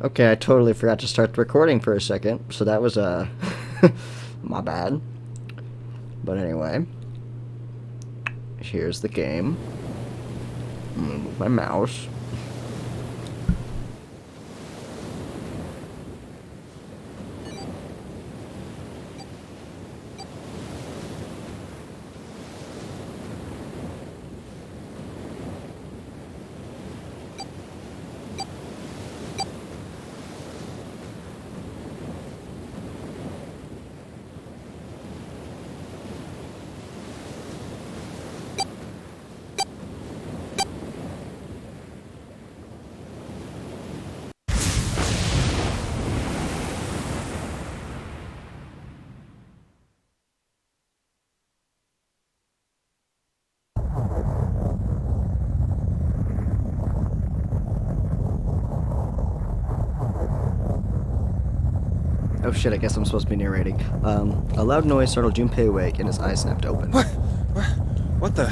Okay, I totally forgot to start the recording for a second, so that was, my bad. But anyway, here's the game. I'm gonna move my mouse. Oh shit, I guess I'm supposed to be narrating. A loud noise startled Junpei awake and his eyes snapped open. What the?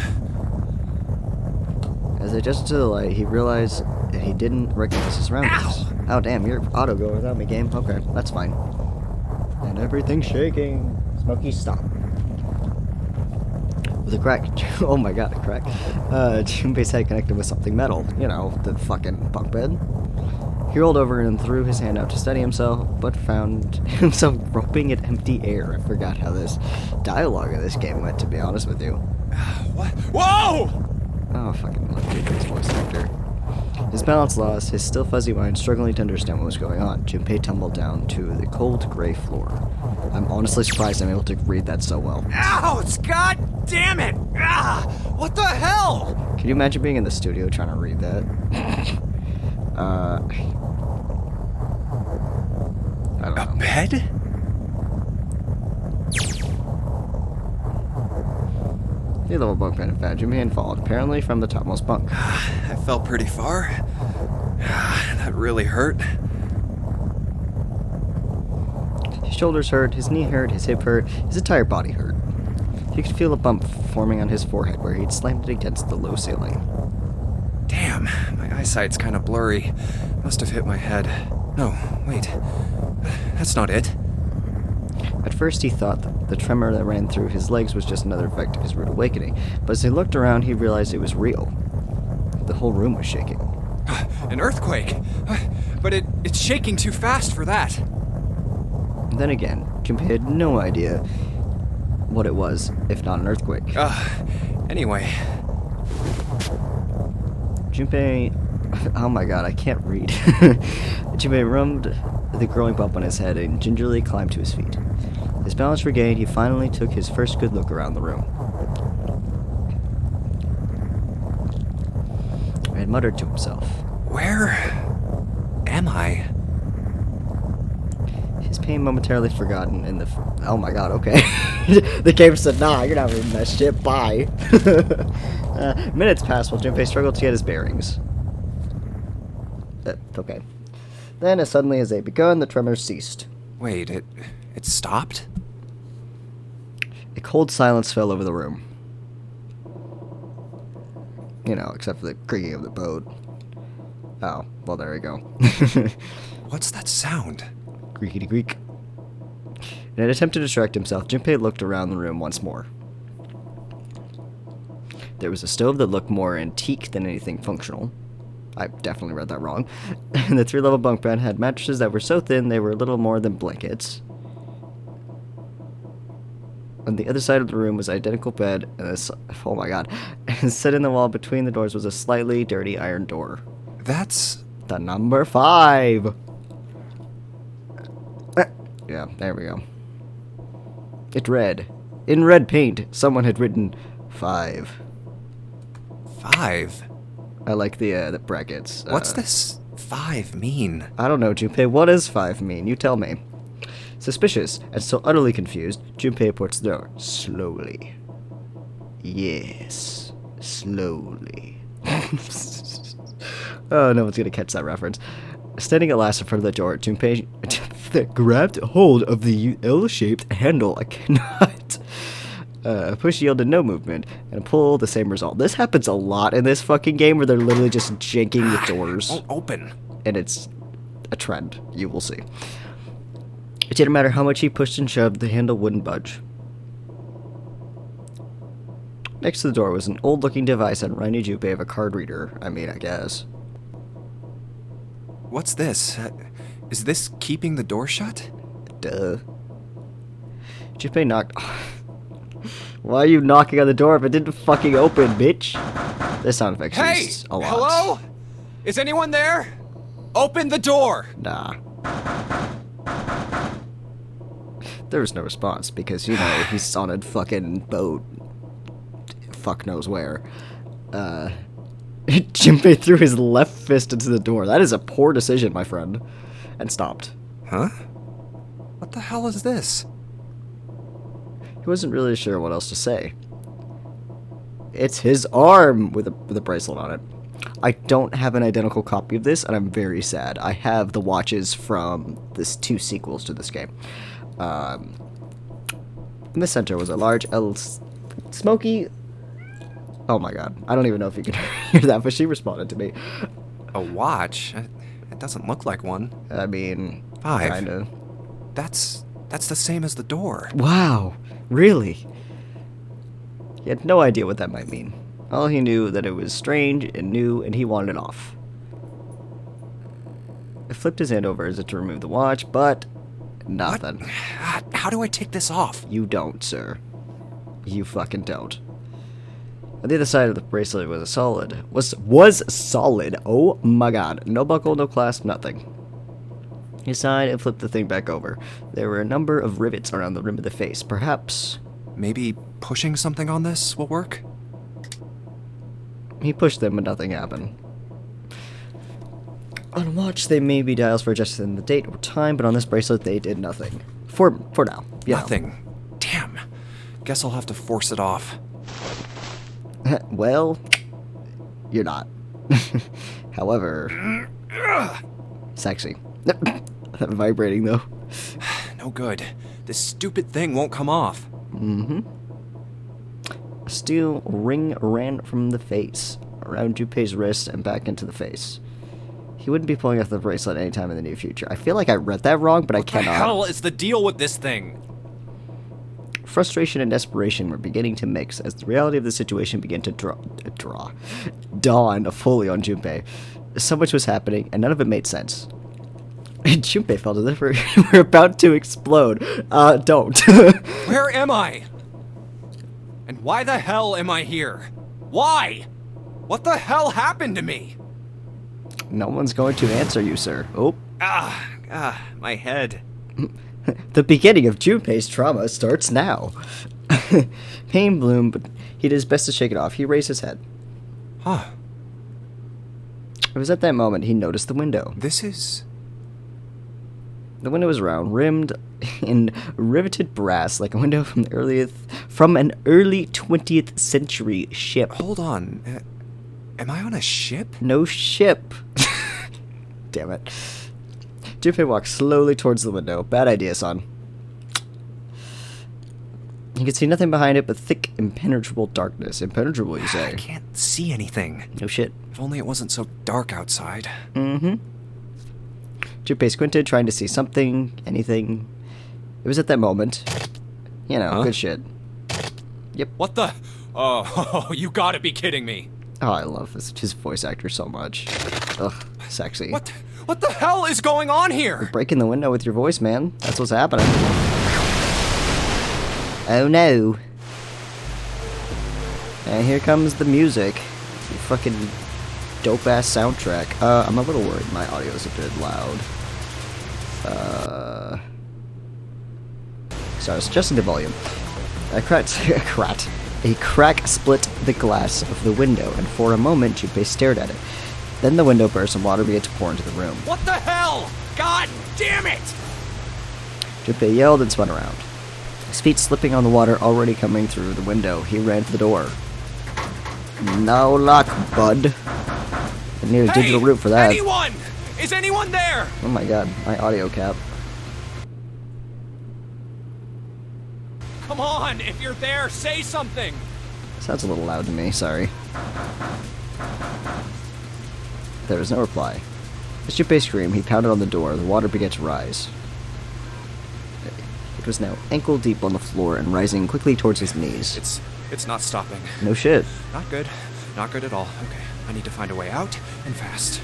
As they adjusted to the light, he realized that he didn't recognize his surroundings. Ow! Oh damn, you're auto-go without me, game. Okay, that's fine. And everything's shaking. Smokey, stop. With a crack, oh my god, a crack. Junpei's head connected with something metal. You know, the fucking bunk bed. He rolled over and threw his hand out to steady himself, but found himself groping at empty air. I forgot how this dialogue of this game went, to be honest with you. What? Whoa! Oh, fucking love Junpei's voice actor. His balance lost, his still fuzzy mind struggling to understand what was going on. Junpei tumbled down to the cold gray floor. I'm honestly surprised I'm able to read that so well. Ouch! God damn it! Ah! What the hell? Can you imagine being in the studio trying to read that? I don't know. A bed? The level bunk bed found Junpei and followed, apparently from the topmost bunk. I fell pretty far. That really hurt. His shoulders hurt, his knee hurt, his hip hurt, his entire body hurt. He could feel a bump forming on his forehead where he'd slammed it against the low ceiling. Damn, my eyesight's kind of blurry. Must have hit my head. No, wait. That's not it. At first he thought that the tremor that ran through his legs was just another effect of his rude awakening, but as he looked around he realized it was real. The whole room was shaking. An earthquake! But it's shaking too fast for that. Then again, Junpei had no idea what it was, if not an earthquake. Anyway. Junpei... Oh my god, I can't read. Junpei rubbed the growing bump on his head and gingerly climbed to his feet. His balance regained, he finally took his first good look around the room. And muttered to himself. Where am I? His pain momentarily forgotten in the... Oh my god, okay. The game said, nah, you're not reading that shit, bye. Minutes passed while Junpei struggled to get his bearings. Okay. Then, as suddenly as they had begun, the tremors ceased. Wait, it stopped? A cold silence fell over the room. You know, except for the creaking of the boat. Oh, well, there we go. What's that sound? Creakity creak. In an attempt to distract himself, Junpei looked around the room once more. There was a stove that looked more antique than anything functional. I definitely read that wrong. And the 3-level bunk bed had mattresses that were so thin they were little more than blankets. On the other side of the room was an identical bed, and oh my god. And set in the wall between the doors was a slightly dirty iron door. That's... The number 5! Yeah, there we go. It read. In red paint, someone had written 5. 5? I like the brackets. What's this 5 mean? I don't know, Junpei. What does 5 mean? You tell me. Suspicious and still utterly confused, Junpei approached the door slowly. Yes, slowly. Oh, no one's gonna catch that reference. Standing at last in front of the door, Junpei grabbed hold of the L-shaped handle. I cannot. Push yielded no movement, and a pull the same result. This happens a lot in this fucking game where they're literally just janking the doors. Won't open. And it's a trend. You will see. It didn't matter how much he pushed and shoved, the handle wouldn't budge. Next to the door was an old-looking device that reminded Junpei of a card reader. I mean, I guess. What's this? Is this keeping the door shut? Duh. Junpei knocked... Why are you knocking on the door if it didn't fucking open, bitch? This sound effect is a lot. Hello? Is anyone there? Open the door! Nah. There was no response because, you know, he's on a fucking boat. Fuck knows where. Junpei threw his left fist into the door. That is a poor decision, my friend. And stopped. Huh? What the hell is this? He wasn't really sure what else to say. It's his arm with a bracelet on it. I don't have an identical copy of this, and I'm very sad. I have the watches from this 2 sequels to this game. In the center was a large smoky... Oh my god. I don't even know if you can hear that, but she responded to me. A watch? It doesn't look like one. I mean... 5. Kinda. That's the same as the door. Wow. Really? He had no idea what that might mean. All he knew that it was strange and new, and he wanted it off. I flipped his hand over as if to remove the watch, but nothing. What? How do I take this off? You don't, sir. You fucking don't. On the other side of the bracelet was was solid. Oh my god. No buckle, no clasp, nothing. He sighed and flipped the thing back over. There were a number of rivets around the rim of the face. Perhaps... Maybe pushing something on this will work? He pushed them, but nothing happened. On a watch, they may be dials for adjusting the date or time, but on this bracelet, they did nothing. For now. Nothing. Damn. Guess I'll have to force it off. Well, you're not. However... Sexy. Vibrating, though. No good. This stupid thing won't come off. Mm-hmm. A steel ring ran from the face, around Junpei's wrist and back into the face. He wouldn't be pulling off the bracelet anytime in the near future. I feel like I read that wrong, but I cannot. What the hell is the deal with this thing? Frustration and desperation were beginning to mix as the reality of the situation began to dawn fully on Junpei. So much was happening, and none of it made sense. Junpei felt as if we were about to explode. Don't. Where am I? And why the hell am I here? Why? What the hell happened to me? No one's going to answer you, sir. Oh. My head. The beginning of Junpei's trauma starts now. Pain bloomed, but he did his best to shake it off. He raised his head. Huh. It was at that moment he noticed the window. This is... The window was round, rimmed in riveted brass, like a window from an early 20th century ship. Hold on. Am I on a ship? No ship. Damn it. Junpei walked slowly towards the window. Bad idea, son. You could see nothing behind it but thick, impenetrable darkness. Impenetrable, you say? I can't see anything. No shit. If only it wasn't so dark outside. Mm-hmm. Junpei squinted, trying to see something, anything. It was at that moment. You know, good shit. Yep. What the? Oh, you gotta be kidding me. Oh, I love his voice actor so much. Ugh, sexy. What the hell is going on here? You're breaking the window with your voice, man. That's what's happening. Oh no. And here comes the music. You fucking dope-ass soundtrack. I'm a little worried my audio's a bit loud. So I was adjusting the volume. A crack split the glass of the window, and for a moment Junpei stared at it. Then the window burst and water began to pour into the room. What the hell? God damn it! Junpei yelled and spun around. His feet slipping on the water already coming through the window. He ran to the door. No luck, bud. I need a digital route for that. Anyone! Is anyone there? Oh my god, my audio cap. Come on, if you're there, say something. Sounds a little loud to me, sorry. There was no reply. As Junpei screamed, he pounded on the door. The water began to rise. It was now ankle deep on the floor and rising quickly towards his knees. It's not stopping. No shit. Not good. Not good at all. Okay, I need to find a way out, and fast.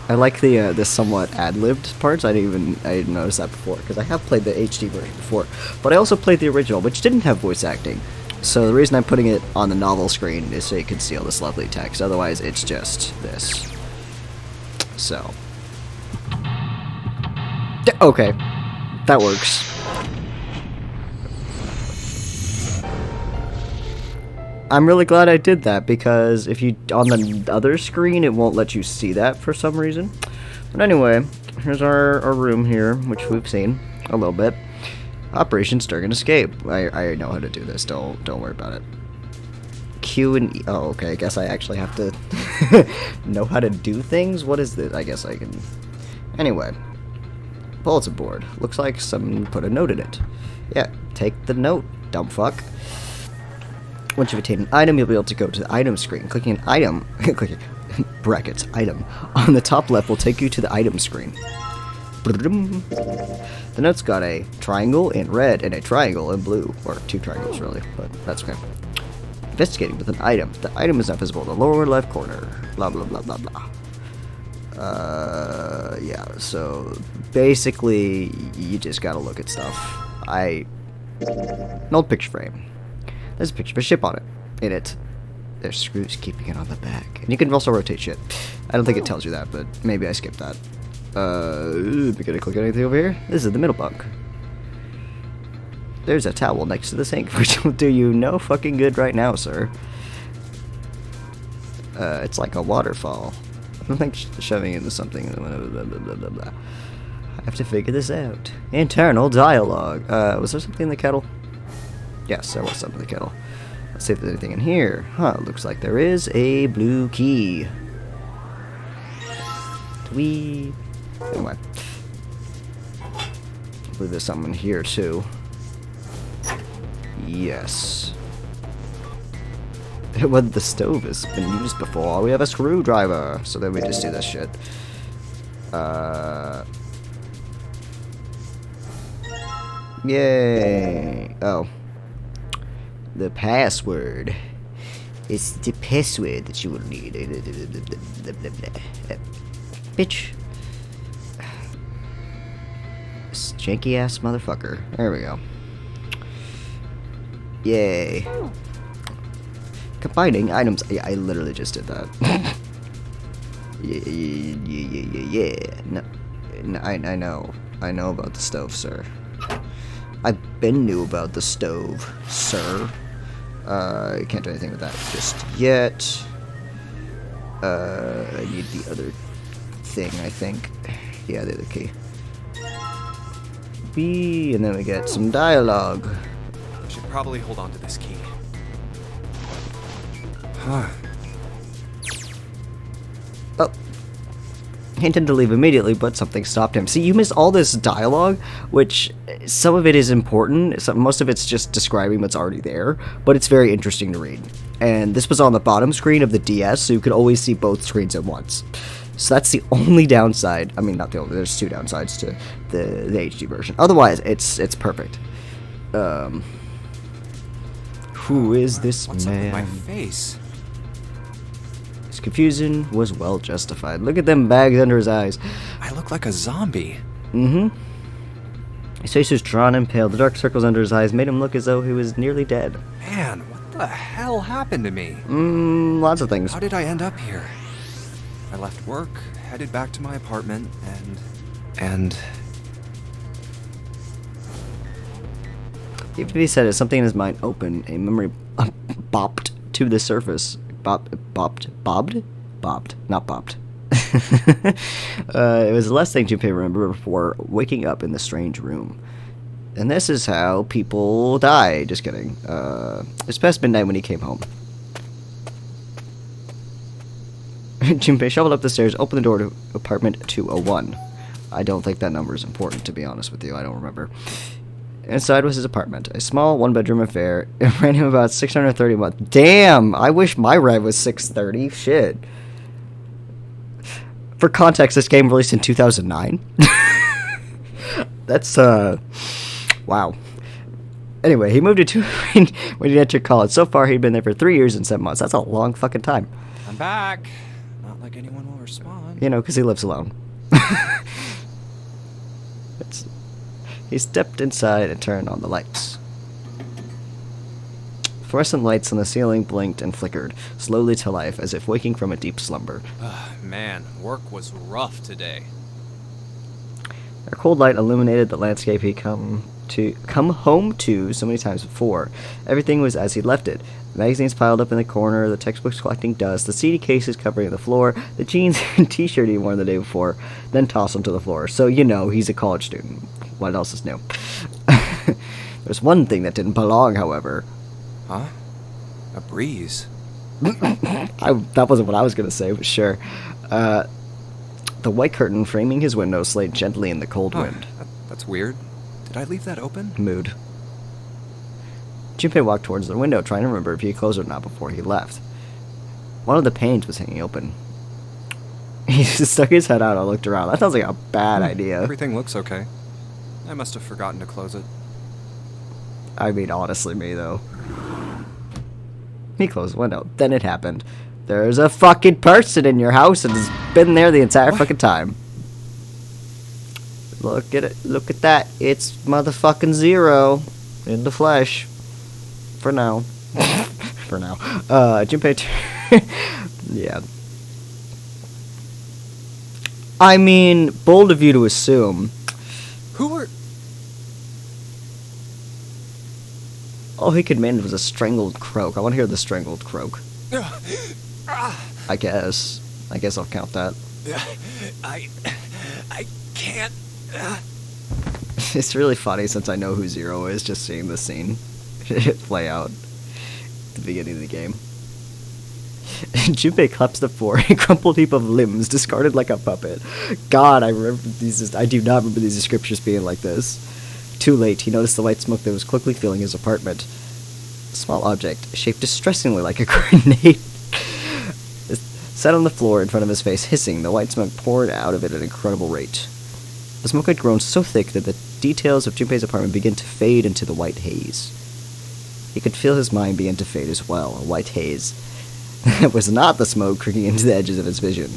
I like the somewhat ad-libbed parts. I didn't notice that before, because I have played the HD version before. But I also played the original, which didn't have voice acting. So the reason I'm putting it on the novel screen is so you can see all this lovely text. Otherwise, it's just this. So. Okay. That works. I'm really glad I did that, because if you on the other screen it won't let you see that for some reason. But anyway, here's our room here, which we've seen a little bit. Operation Stirring and Escape. I know how to do this, don't worry about it. Q and E. Oh, okay, I guess I actually have to know how to do things? What is this? I guess I can. Anyway. Bulletin board. Looks like someone put a note in it. Yeah, take the note, dumb fuck. Once you've attained an item, you'll be able to go to the item screen. Clicking an item, clicking brackets, item, on the top left will take you to the item screen. The note's got a triangle in red and a triangle in blue. Or two triangles, really, but that's okay. Investigating with an item. The item is not visible in the lower left corner. Blah, blah, blah, blah, blah. Yeah, so basically, you just gotta look at stuff. An old picture frame. There's a picture of a ship on it. In it, there's screws keeping it on the back. And you can also rotate shit. I don't think it tells you that, but maybe I skipped that. Am I gonna click anything over here? This is the middle bunk. There's a towel next to the sink, which will do you no fucking good right now, sir. It's like a waterfall. I don't think shoving into something. Blah, blah, blah, blah, blah. I have to figure this out. Internal dialogue. Was there something in the kettle? Yes, there was something in the kettle. Let's see if there's anything in here. Huh, looks like there is a blue key. Anyway. I believe there's something in here, too. Yes. Well, the stove has been used before. We have a screwdriver. So then we just do this shit. Yay. Oh. The password. It's the password that you will need. Bitch. This janky ass motherfucker. There we go. Yay. Combining items. Yeah, I literally just did that. Yeah. No, I know. I know about the stove, sir. I've been new about the stove, sir. I can't do anything with that just yet. I need the other thing, I think. Yeah, the other key. B, and then we get some dialogue. I should probably hold on to this key. Huh. Oh. He intended to leave immediately, but something stopped him. See, you missed all this dialogue, which some of it is important. Most of it's just describing what's already there, but it's very interesting to read. And this was on the bottom screen of the DS, so you could always see both screens at once. So that's the only downside. I mean, not the only. There's two downsides to the HD version. Otherwise, it's perfect. Who is this What's man? up with my face? His confusion was well justified. Look at them bags under his eyes. I look like a zombie. Mm-hmm. His face was drawn and pale. The dark circles under his eyes made him look as though he was nearly dead. Man, what the hell happened to me? Lots of things. How did I end up here? I left work, headed back to my apartment, and... Even if he said it, something in his mind opened. A memory bopped to the surface. Bobbed? Not bopped. It was the last thing Junpei remembered before waking up in the strange room. And this is how people die. Just kidding. It's past midnight when he came home. Junpei shuffled up the stairs, opened the door to apartment 201. I don't think that number is important, to be honest with you. I don't remember. Inside was his apartment, a small one-bedroom affair. It ran him about $630 a month. Damn! I wish my rent was $630. Shit. For context, this game released in 2009. That's, wow. Anyway, he moved to when he entered college. So far, he'd been there for 3 years and 7 months. That's a long fucking time. I'm back. Not like anyone will respond. You know, because he lives alone. He stepped inside and turned on the lights. Fluorescent lights on the ceiling blinked and flickered, slowly to life, as if waking from a deep slumber. Man, work was rough today. A cold light illuminated the landscape he'd come home to so many times before. Everything was as he'd left it. The magazines piled up in the corner, the textbooks collecting dust, the CD cases covering the floor, the jeans and t-shirt he worn the day before, then tossed them to the floor. So, you know, he's a college student. What else is new? There's one thing that didn't belong, however. Huh? A breeze. That wasn't what I was going to say, but sure. The white curtain framing his window swayed gently in the cold wind. That's weird. Did I leave that open? Mood. Junpei walked towards the window, trying to remember if he had closed it or not before he left. One of the panes was hanging open. He just stuck his head out and looked around. That sounds like a bad idea. Everything looks okay. I must have forgotten to close it. I mean, honestly, me, though. He closed the window. Then it happened. There's a fucking person in your house and has been there the entire fucking time. Look at it. Look at that. It's motherfucking Zero in the flesh. For now. For now. Junpei... yeah. I mean, bold of you to assume. Who were... All he could manage was a strangled croak. I want to hear the strangled croak. I guess. I guess I'll count that. I can't... It's really funny since I know who Zero is, just seeing this scene play out at the beginning of the game. Junpei collapsed the floor, a crumpled heap of limbs, discarded like a puppet. God, I do not remember these descriptions being like this. Too late, he noticed the white smoke that was quickly filling his apartment. A small object, shaped distressingly like a grenade, sat on the floor in front of his face, hissing. The white smoke poured out of it at an incredible rate. The smoke had grown so thick that the details of Junpei's apartment began to fade into the white haze. He could feel his mind begin to fade as well, a white haze. It was not the smoke creeping into the edges of his vision.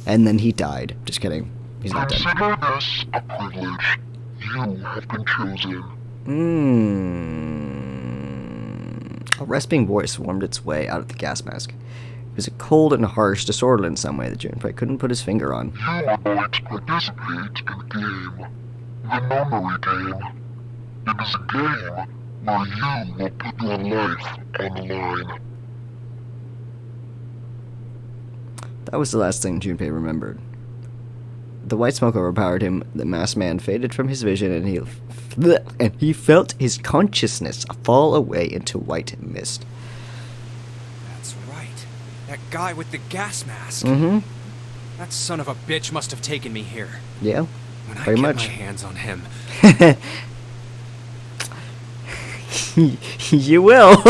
And then he died. Just kidding. He's not dead. Consider this a privilege. You have been chosen. A rasping voice warmed its way out of the gas mask. It was cold and harsh, disordered in some way that Junpei couldn't put his finger on. You are going to participate in a game. The memory game. It is a game where you will put your life on the line. That was the last thing Junpei remembered. The white smoke overpowered him, the masked man faded from his vision, and he felt his consciousness fall away into white mist. That's right. That guy with the gas mask. Mm-hmm. That son of a bitch must have taken me here. Yeah, When I very get much. my hands on him. You will.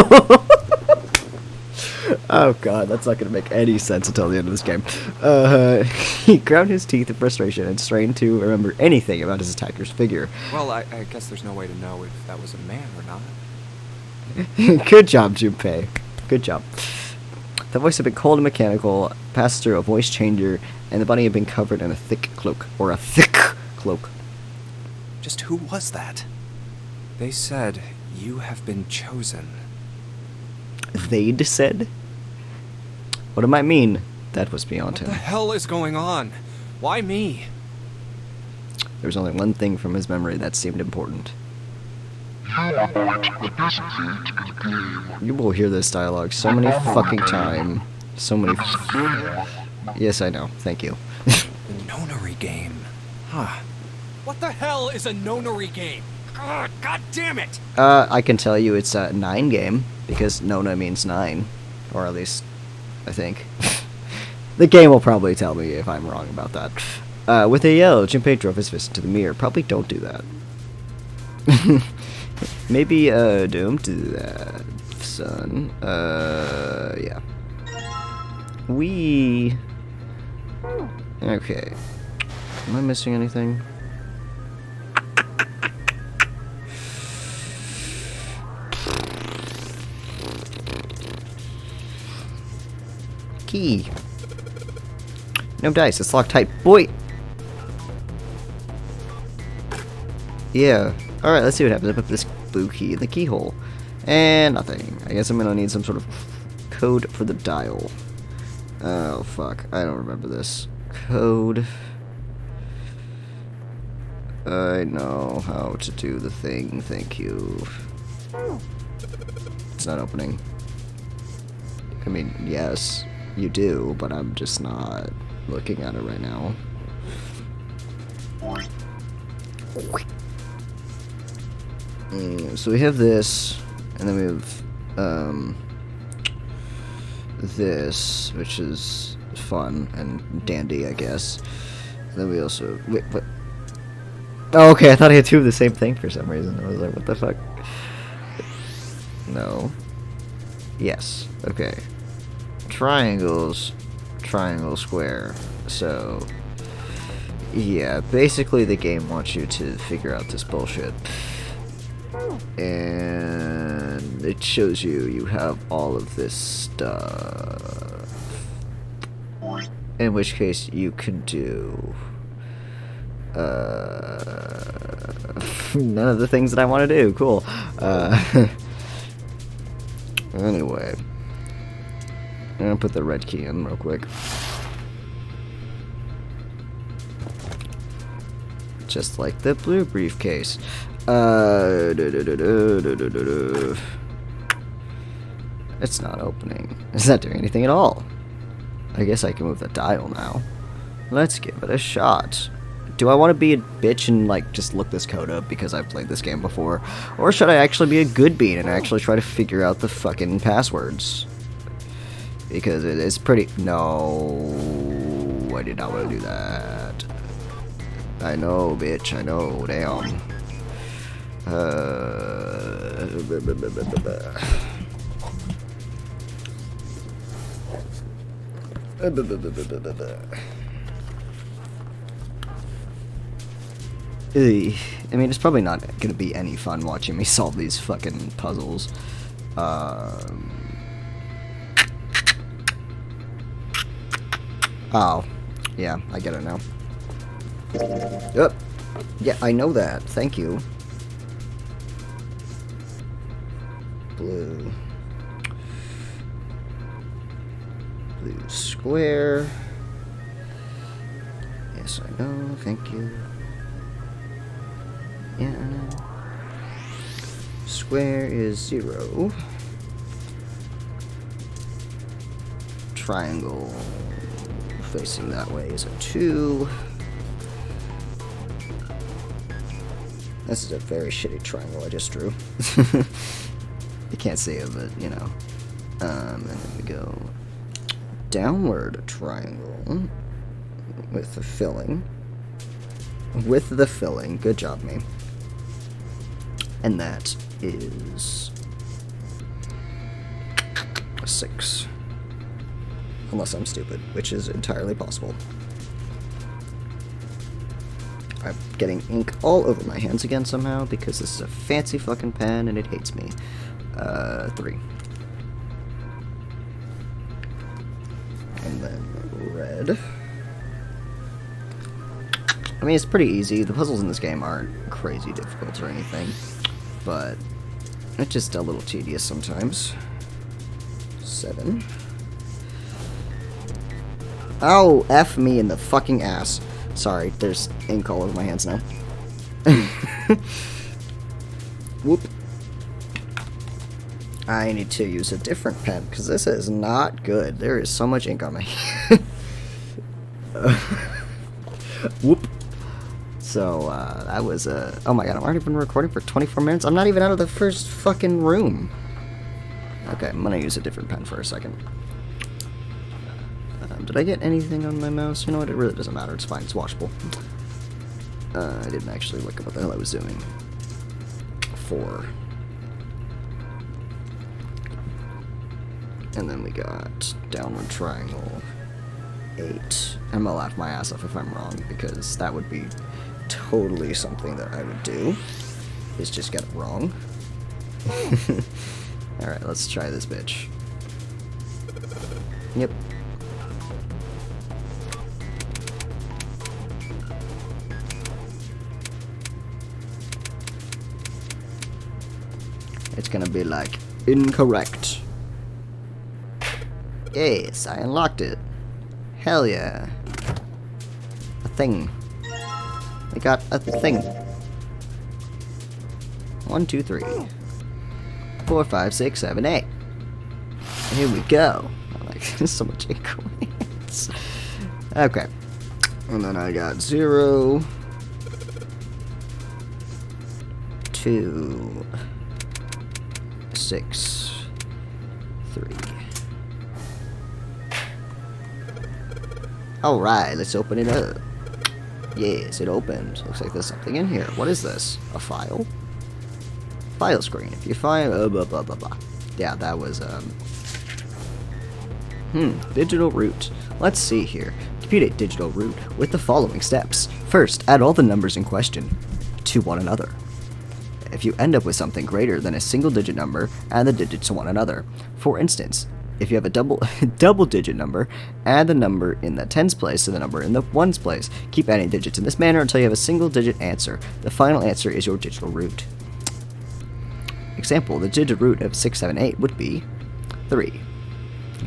Oh god, that's not gonna make any sense until the end of this game. He ground his teeth in frustration and strained to remember anything about his attacker's figure. Well, I guess there's no way to know if that was a man or not. Good job, Junpei. Good job. The voice had been cold and mechanical, passed through a voice changer, and the body had been covered in a thick cloak. Or a thick cloak. Just who was that? They said, you have been chosen. They'd said? What it might mean, that was beyond What him. the hell is going on? Why me? There was only one thing from his memory that seemed important. You are going to participate in a game. You will hear this dialogue so many fucking times. So many. Yes, I know. Thank you. The nonary game. Huh. What the hell is a nonary game? Ugh, God damn it! I can tell you it's a 9 game, because Nona means 9. Or at least, I think. The game will probably tell me if I'm wrong about that. With a yell, Junpei drove his fist into the mirror. Probably don't do that. Maybe, don't do that, son. Yeah. Okay. Am I missing anything? Key. No dice. It's locked tight. Boy! Yeah. Alright, let's see what happens. I put this blue key in the keyhole. And nothing. I guess I'm gonna need some sort of code for the dial. Oh, fuck. I don't remember this. Code. I know how to do the thing. Thank you. It's not opening. I mean, yes, you do, but I'm just not looking at it right now. So we have this, and then we have this, which is fun and dandy, I guess. And then we also wait, what? Oh, okay, I thought I had two of the same thing for some reason. I was like, what the fuck? No. Yes. Okay. Triangles, triangle, square. So, yeah, basically the game wants you to figure out this bullshit. And it shows you have all of this stuff. In which case you can do none of the things that I want to do. Cool. Anyway, I'm gonna put the red key in real quick. Just like the blue briefcase. It's not opening. It's not doing anything at all. I guess I can move the dial now. Let's give it a shot. Do I want to be a bitch and, like, just look this code up because I've played this game before? Or should I actually be a good bean and actually try to figure out the fucking passwords? Because it is pretty... No, I did not want to do that. I know, bitch, I know, damn. I mean, it's probably not gonna be any fun watching me solve these fucking puzzles. Oh, yeah, I get it now. Yep. Yeah, I know that. Thank you. Blue. Blue square. Yes, I know. Thank you. Yeah, I know. Square is 0. Triangle facing that way is a 2. This is a very shitty triangle I just drew. You can't see it, but, you know. And then we go downward triangle with the filling. With the filling. Good job, me. And that is a 6. Unless I'm stupid, which is entirely possible. I'm getting ink all over my hands again somehow because this is a fancy fucking pen and it hates me. 3. And then red. I mean, it's pretty easy. The puzzles in this game aren't crazy difficult or anything, but it's just a little tedious sometimes. 7. Oh, F me in the fucking ass. Sorry, there's ink all over my hands now. Whoop. I need to use a different pen, because this is not good. There is so much ink on my hand. Whoop. So, that was, oh my god, I've already been recording for 24 minutes? I'm not even out of the first fucking room. Okay, I'm gonna use a different pen for a second. Did I get anything on my mouse? You know what, it really doesn't matter, it's fine, it's washable. I didn't actually look at what the hell I was doing. 4. And then we got downward triangle. 8. I'm gonna laugh my ass off if I'm wrong, because that would be totally something that I would do, is just get it wrong. Alright, let's try this bitch. Yep. It's gonna be like, incorrect. Yes, I unlocked it. Hell yeah. A thing. We got a thing. 1, 2, 3. 4, 5, 6, 7, 8. Here we go. I like so much incoins. Okay. And then I got 0, 2, 6, 3. Alright, let's open it up. Yes, it opened. Looks like there's something in here. What is this? A file? File screen. If you find... blah, blah, blah, blah. Yeah, that was, digital root. Let's see here. Compute a digital root with the following steps. First, add all the numbers in question to one another. If you end up with something greater than a single-digit number, add the digits to one another. For instance, if you have a double-digit number, add the number in the tens place to the number in the ones place. Keep adding digits in this manner until you have a single-digit answer. The final answer is your digital root. Example, the digital root of 678 would be 3,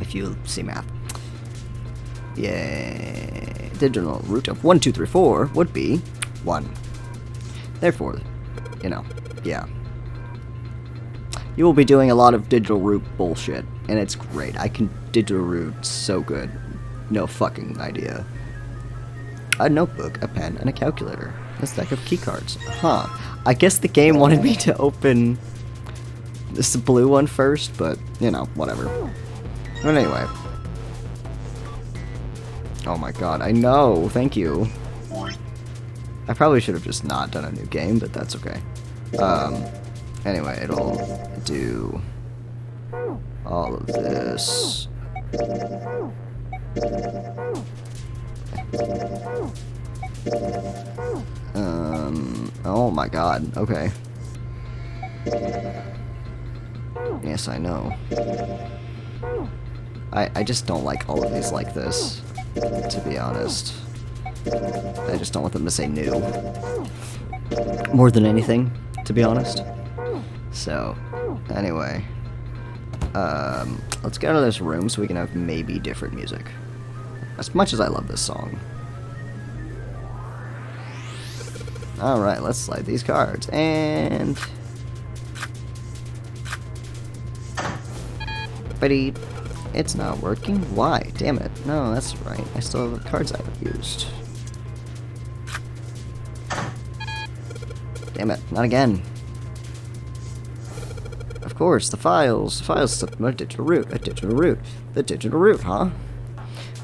if you see math. Yeah, digital root of 1, 2, 3, 4 would be 1. Therefore, you know, yeah. You will be doing a lot of digital root bullshit, and it's great. I can digital root so good. No fucking idea. A notebook, a pen, and a calculator. A stack of keycards. Huh. I guess the game wanted me to open this blue one first, but, you know, whatever. But anyway. Oh my god, I know. Thank you. I probably should have just not done a new game, but that's okay. Anyway, it'll do all of this. Oh my god, okay. Yes, I know. I just don't like all of these like this, to be honest. I just don't want them to say new. More than anything, to be honest. So, anyway. Let's get out of this room so we can have maybe different music. As much as I love this song. Alright, let's slide these cards. And... Buddy, it's not working. Why? Damn it. No, that's right. I still have the cards I haven't used. Damn it, not again. Of course, the files. The files slip from a digital root. A digital root. The digital root, huh?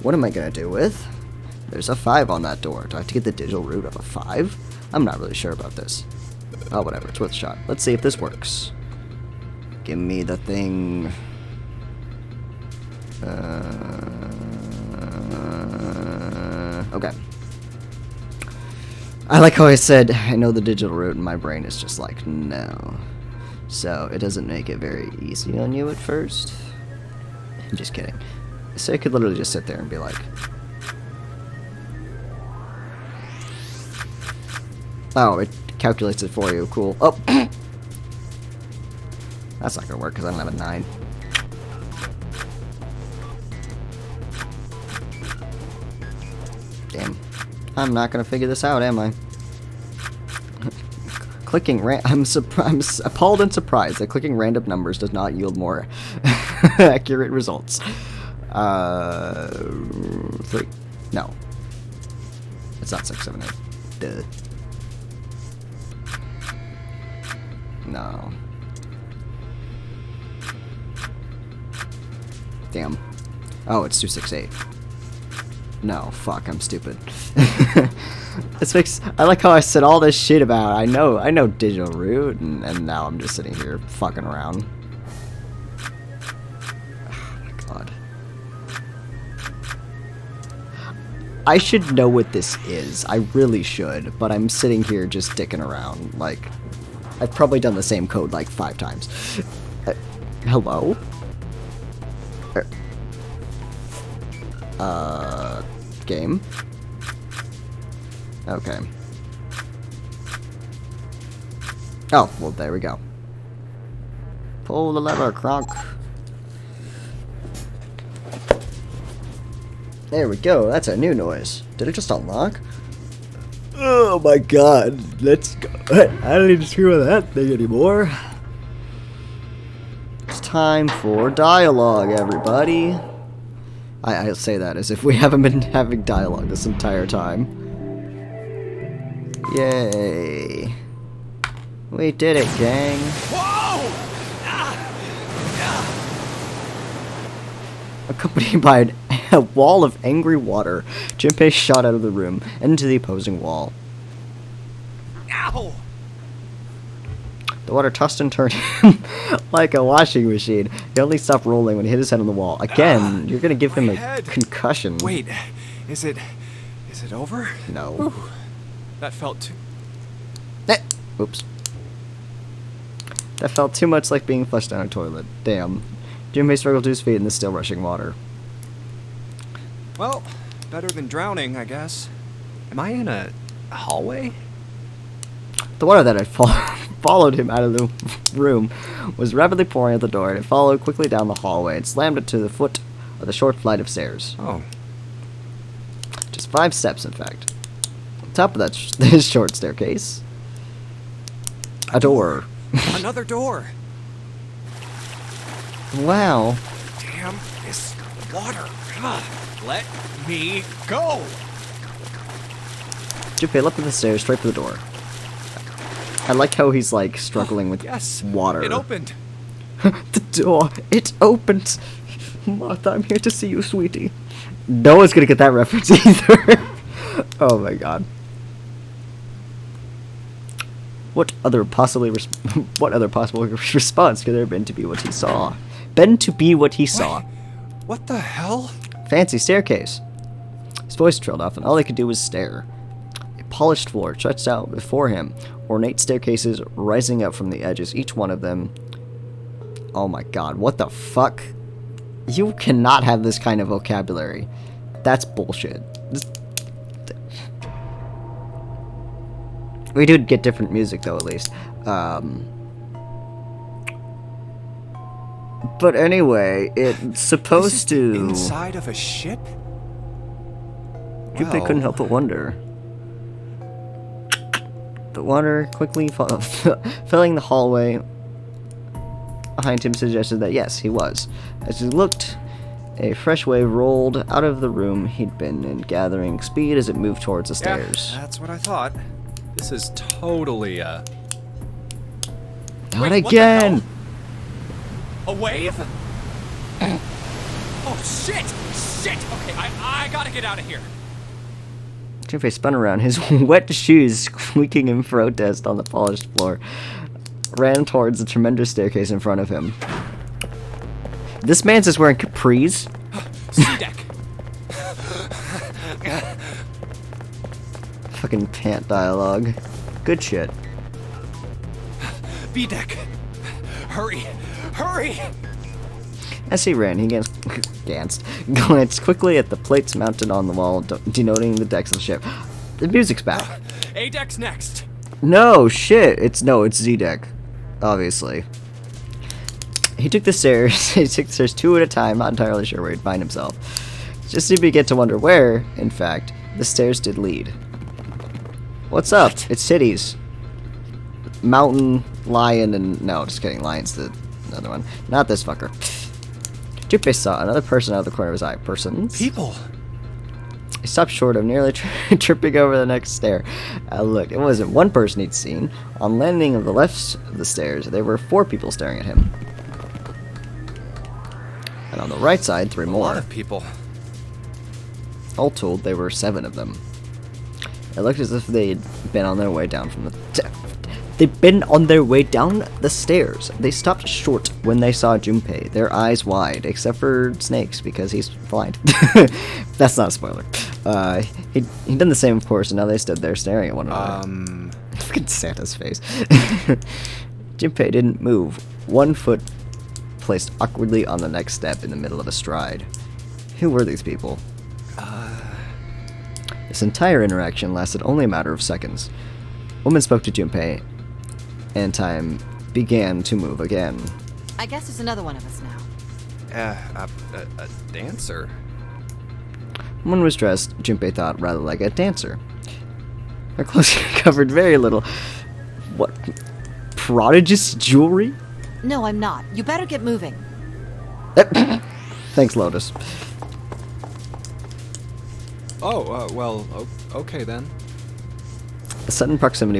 What am I gonna do with? There's a 5 on that door. Do I have to get the digital root of a 5? I'm not really sure about this. Oh, whatever. It's worth a shot. Let's see if this works. Give me the thing. Okay. I like how I said, I know the digital root, and my brain is just like, no. So, it doesn't make it very easy on you at first. I'm just kidding. So I could literally just sit there and be like... Oh, it calculates it for you. Cool. Oh! That's not gonna work because I don't have a 9. Damn. I'm not gonna figure this out, am I? Clicking I'm appalled and surprised that clicking random numbers does not yield more accurate results. 3. No. It's not 6, 7, 8. Duh. No. Damn. Oh, it's 2, 6, 8. No, fuck, I'm stupid. This makes... I like how I said all this shit about... I know digital root, and now I'm just sitting here fucking around. Oh my god. I should know what this is. I really should, but I'm sitting here just dicking around. Like, I've probably done the same code like 5 times. Hello? Game? Okay. Oh, well, there we go. Pull the lever, Kronk. There we go, that's a new noise. Did it just unlock? Oh my god, let's go. I don't need to screw with that thing anymore. It's time for dialogue, everybody. I say that as if we haven't been having dialogue this entire time. Yay. We did it, gang. Whoa! Accompanied by a wall of angry water, Junpei shot out of the room and into the opposing wall. Ow! The water tossed and turned him like a washing machine. He only stopped rolling when he hit his head on the wall. Again, you're gonna give him my a head. concussion. Wait, is it over? No. Whew. That felt too... Oops. That felt too much like being flushed down a toilet. Damn. Junpei struggled to his feet in the still rushing water. Well, better than drowning, I guess. Am I in a hallway? The water that had followed him out of the room was rapidly pouring out the door, and it followed quickly down the hallway and slammed it to the foot of the short flight of stairs. Oh. Just 5 steps, in fact. On top of that this short staircase, a door. Another door! Wow. Damn this water! Ugh. Let me go! Junpei leapt up the stairs straight for the door. I like how he's like struggling with Yes, water. it opened. The door, it opened. Martha, I'm here to see you, sweetie. No one's gonna get that reference either. Oh my god. What other possible response could there have been to be what he saw? What the hell? Fancy staircase. His voice trailed off, and all he could do was stare. A polished floor stretched out before him, ornate staircases rising up from the edges, each one of them. Oh my god, what the fuck? You cannot have this kind of vocabulary. That's bullshit. We did get different music, though, at least. But anyway, it's supposed to... Inside of a ship? Junpei couldn't help but wonder. The water quickly filling the hallway behind him suggested that yes, he was. As he looked, a fresh wave rolled out of the room he'd been in, gathering speed as it moved towards the stairs. Yeah, that's what I thought. This is totally Not Wait, again! a wave? Oh shit! Shit! Okay, I gotta get out of here. Junpei spun around, his wet shoes squeaking in protest on the polished floor, ran towards the tremendous staircase in front of him. This man's just wearing capris. C-deck. Fucking pant dialogue. Good shit. B-deck. Hurry! Hurry! As he ran, he glanced quickly at the plates mounted on the wall, denoting the decks of the ship. The music's back. A-deck's next. No, shit. It's Z-deck. Obviously. He took the stairs. He took the stairs 2 at a time, not entirely sure where he'd find himself. Just to begin to wonder where, in fact, the stairs did lead. What's up? It's cities. Mountain, lion, and... No, just kidding. Lion's the other one. Not this fucker. Junpei saw another person out of the corner of his eye. Persons? People. He stopped short of nearly tripping over the next stair. Look, it wasn't one person he'd seen. On landing of the left of the stairs, there were 4 people staring at him. And on the right side, 3 more. A lot of people. All told, there were 7 of them. It looked as if they'd been on their way down from the... They'd been on their way down the stairs. They stopped short when they saw Junpei, their eyes wide, except for Snake's, because he's blind. That's not a spoiler. He'd done the same, of course, and now they stood there staring at one another. Look at Santa's face. Junpei didn't move. One foot placed awkwardly on the next step in the middle of a stride. Who were these people? This entire interaction lasted only a matter of seconds. Woman spoke to Junpei, and time began to move again. I guess there's another one of us now. A dancer? Woman was dressed, Junpei thought, rather like a dancer. Her clothes covered very little. What? Prodigious jewelry? No, I'm not. You better get moving. Thanks, Lotus. Oh, well, okay then. A sudden proximity.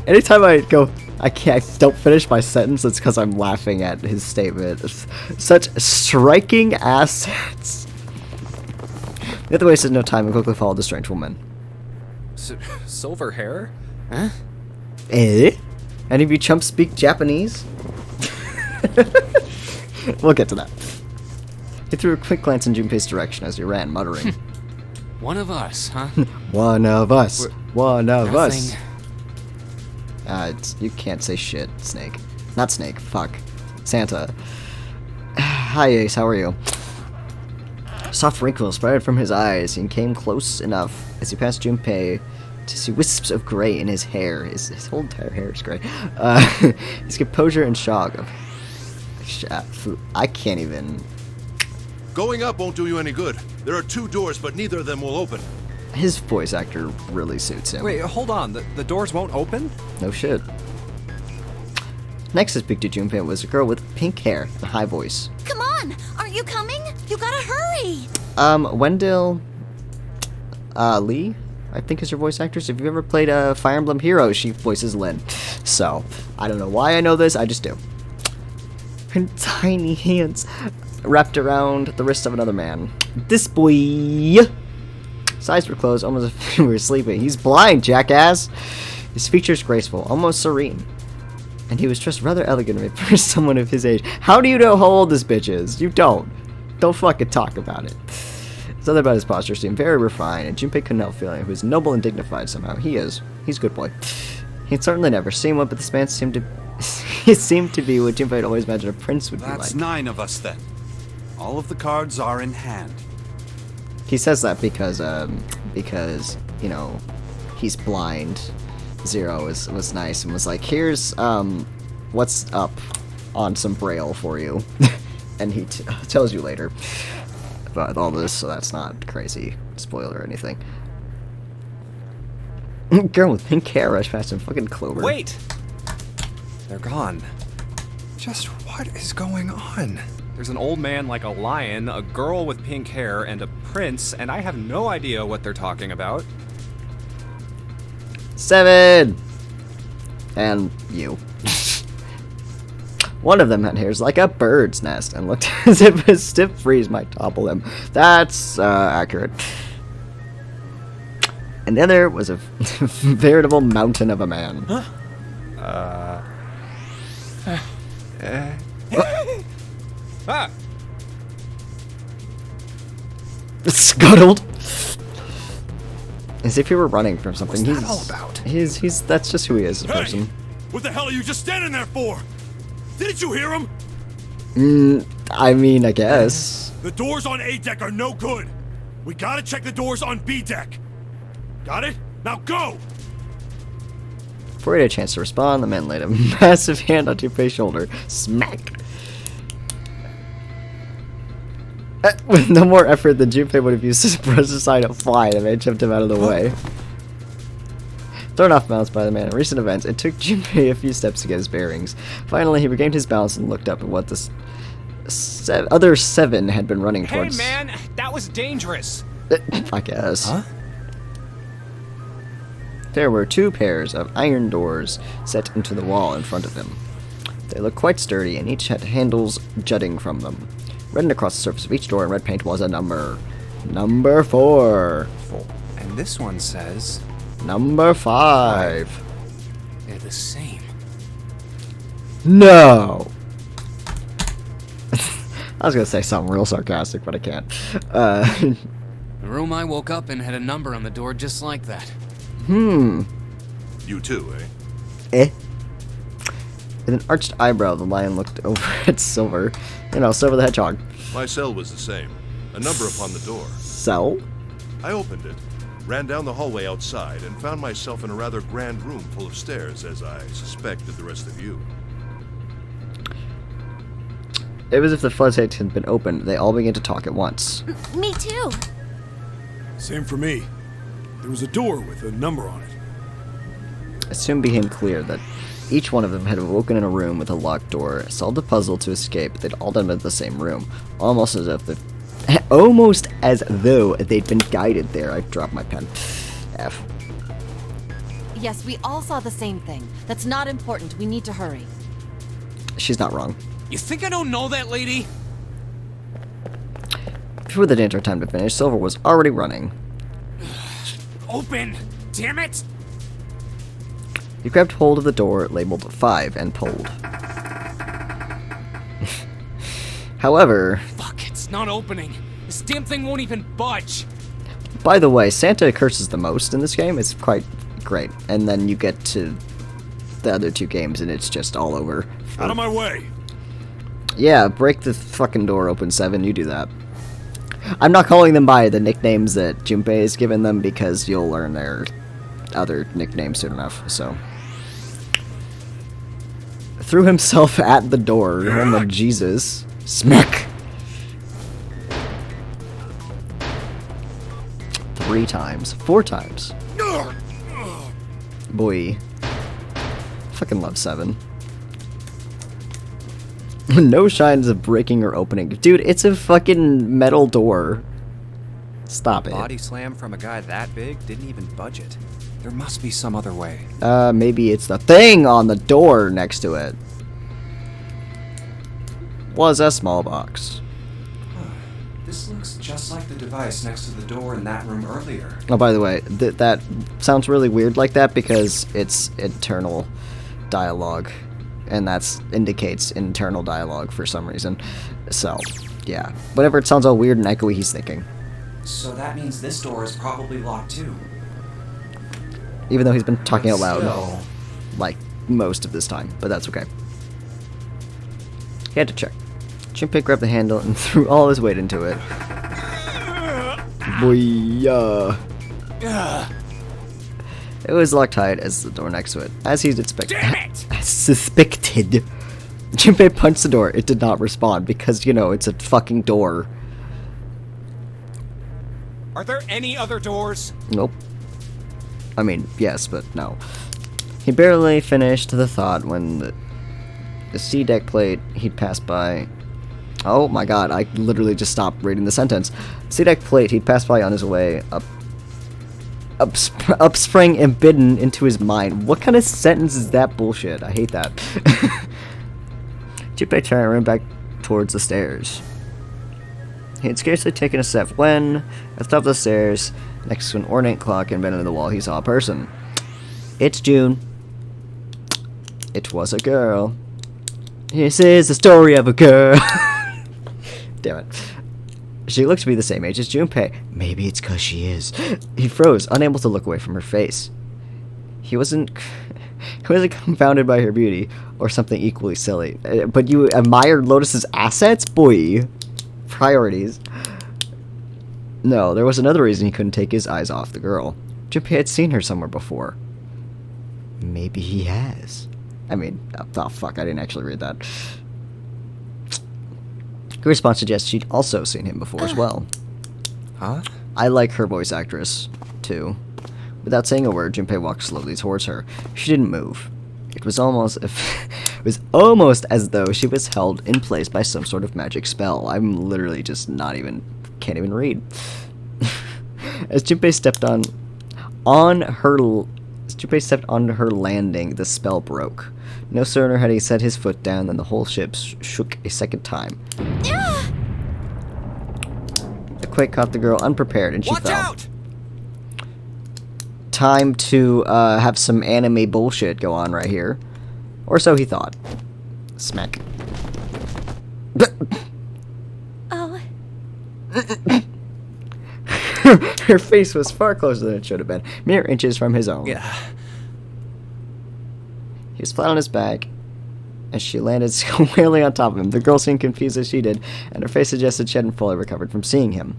Anytime I don't finish my sentence, it's because I'm laughing at his statement. Such striking assets. The other wasted no time and quickly followed the strange woman. Silver hair? Huh? Eh? Any of you chumps speak Japanese? We'll get to that. He threw a quick glance in Junpei's direction as he ran, muttering. One of us, huh? One of us. One of Nothing. us. You can't say shit, Snake. Not Snake, fuck. Santa. Hi, Ace, how are you? Soft wrinkles spread from his eyes and came close enough as he passed Junpei to see wisps of gray in his hair. His whole entire hair is gray. His composure and shock. I can't even... Going up won't do you any good. There are 2 doors, but neither of them will open. His voice actor really suits him. Wait, hold on. The doors won't open? No shit. Next to speak to Junpei was a girl with pink hair and a high voice. Come on! Aren't you coming? You gotta hurry! Wendell... Lee? I think is her voice actress. If you've ever played Fire Emblem Heroes, she voices Lynn. So, I don't know why I know this, I just do. Her tiny hands wrapped around the wrist of another man. This boy... His eyes were closed, almost as if he were sleeping. He's blind, jackass! His features graceful, almost serene. And he was dressed rather elegantly for someone of his age. How do you know how old this bitch is? You don't. Don't fucking talk about it. Something about his posture seemed very refined, and Junpei couldn't help feeling he was noble and dignified somehow. He is. He's a good boy. He'd certainly never seen one, but this man seemed to... he seemed to be what Junpei had always imagined a prince would be like. That's 9 of us, then. All of the cards are in hand. He says that because, you know, he's blind. Zero was nice and was like, here's, what's up on some braille for you. And he tells you later about all this, so that's not crazy spoiler or anything. Girl with pink hair rushed past him, fucking Clover. Wait! They're gone. Just what is going on? There's an old man like a lion, a girl with pink hair, and a prince, and I have no idea what they're talking about. 7! And you. One of them had hairs like a bird's nest and looked as if a stiff breeze might topple him. That's accurate. And the other was a veritable mountain of a man. Huh? Ah! Scuttled. As if he were running from something. What's that all about? He's that's just who he is as a Hey! person. What the hell are you just standing there for? Didn't you hear him? I mean, I guess. The doors on A deck are no good. We gotta check the doors on B deck. Got it? Now go! Before he had a chance to respond, the man laid a massive hand on Junpei's shoulder. Smack! With no more effort than Junpei would have used to brush aside a fly, the man shoved him out of the way. Thrown off balance by the man in recent events, it took Junpei a few steps to get his bearings. Finally, he regained his balance and looked up at what the other 7 had been running towards. Hey man, that was dangerous! I guess. Huh? There were 2 pairs of iron doors set into the wall in front of him. They looked quite sturdy, and each had handles jutting from them. Written across the surface of each door in red paint was a number. Number 4. And this one says... Number 5. They're the same. No! I was gonna say something real sarcastic, but I can't. The room I woke up in had a number on the door just like that. Hmm. You too, eh? Eh? With an arched eyebrow, the lion looked over at Silver. You know, Silver the Hedgehog. My cell was the same. A number upon the door. Cell? I opened it, ran down the hallway outside, and found myself in a rather grand room full of stairs, as I suspected the rest of you. It was as if the floodgates had been opened. They all began to talk at once. Me too. Same for me. There was a door with a number on it. It soon became clear that each one of them had awoken in a room with a locked door, solved a puzzle to escape. They'd all done it in the same room, almost as though they'd been guided there. I dropped my pen. F. Yes, we all saw the same thing. That's not important. We need to hurry. She's not wrong. You think I don't know that lady? Before the danger time to finish, Silver was already running. Open! Damn it! He grabbed hold of the door labeled 5 and pulled. However... Fuck, it's not opening. This damn thing won't even budge. By the way, Santa curses the most in this game. It's quite great. And then you get to the other two games and it's just all over. Out of my way! Yeah, break the fucking door open, 7. You do that. I'm not calling them by the nicknames that Junpei has given them because you'll learn their other nicknames soon enough, so. Threw himself at the door. Oh my Jesus. Smack! 3 times. 4 times. Boy. Fucking love 7. No signs of breaking or opening. Dude, it's a fucking metal door. Stop it. Body slam from a guy that big didn't even budge it. There must be some other way. Maybe it's the thing on the door next to it. Was a small box. This looks just like the device next to the door in that room earlier. Oh, by the way, that sounds really weird like that because it's internal dialogue. And that indicates internal dialogue for some reason. So, yeah. Whenever it sounds all weird and echoey, he's thinking. So that means this door is probably locked too. Even though he's been talking out loud, Still. like, most of this time. But that's okay. He had to check. Junpei grabbed the handle and threw all his weight into it. Booyah. It was locked tight as the door next to it, as he'd suspected. Junpei punched the door. It did not respond because, you know, it's a fucking door. Are there any other doors? Nope. I mean, yes, but no. He barely finished the thought when the C deck plate he'd passed by. Oh my god, I literally just stopped reading the sentence. C deck plate he'd passed by on his way upsprang and bidden into his mind. What kind of sentence is that bullshit? I hate that. Junpei turned and ran back towards the stairs. He had scarcely taken a step when, at the top of the stairs, next to an ornate clock embedded in the wall, he saw a person. It's June. It was a girl. This is the story of a girl. Damn it. She looked to be the same age as Junpei. Maybe it's 'cause she is. He froze, unable to look away from her face. He wasn't confounded by her beauty, or something equally silly. But you admired Lotus's assets? Boy. Priorities. No, there was another reason he couldn't take his eyes off the girl. Junpei had seen her somewhere before. Maybe he has. I mean, oh fuck, I didn't actually read that. Her response suggests she'd also seen him before as well. Huh? I like her voice actress, too. Without saying a word, Junpei walked slowly towards her. She didn't move. It was almost as though she was held in place by some sort of magic spell. I'm literally just can't even read. As Junpei stepped onto her landing, the spell broke. No sooner had he set his foot down than the whole ship shook a second time. The quake caught the girl unprepared and she Watch fell. out! Time to have some anime bullshit go on right here. Or so he thought. Smack. Her face was far closer than it should have been, mere inches from his own. Yeah. He was flat on his back, as she landed squarely on top of him. The girl seemed confused as she did, and her face suggested she hadn't fully recovered from seeing him.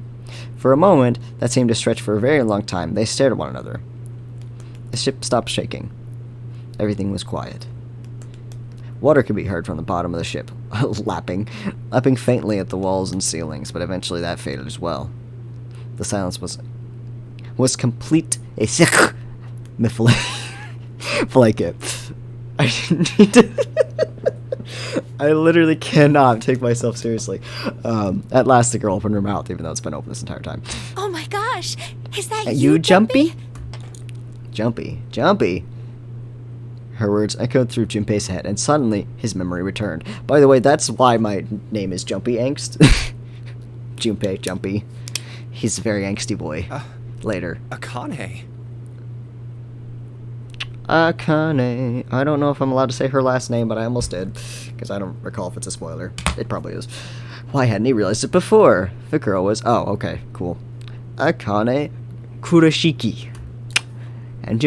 For a moment, that seemed to stretch for a very long time, they stared at one another. The ship stopped shaking. Everything was quiet. Water could be heard from the bottom of the ship, lapping faintly at the walls and ceilings, but eventually that faded as well. The silence was complete. A sick blanket. I need to. I literally cannot take myself seriously. At last, the girl opened her mouth, even though it's been open this entire time. Oh my gosh! Is that You Jumpy? Jumpy. Her words echoed through Junpei's head, and suddenly his memory returned. By the way, that's why my name is Jumpy Angst. Junpei, Jumpy. He's a very angsty boy. Later. Akane. Akane. I don't know if I'm allowed to say her last name, but I almost did, because I don't recall if it's a spoiler. It probably is. Why hadn't he realized it before? The girl was... Oh, okay, cool. Akane Kurashiki. And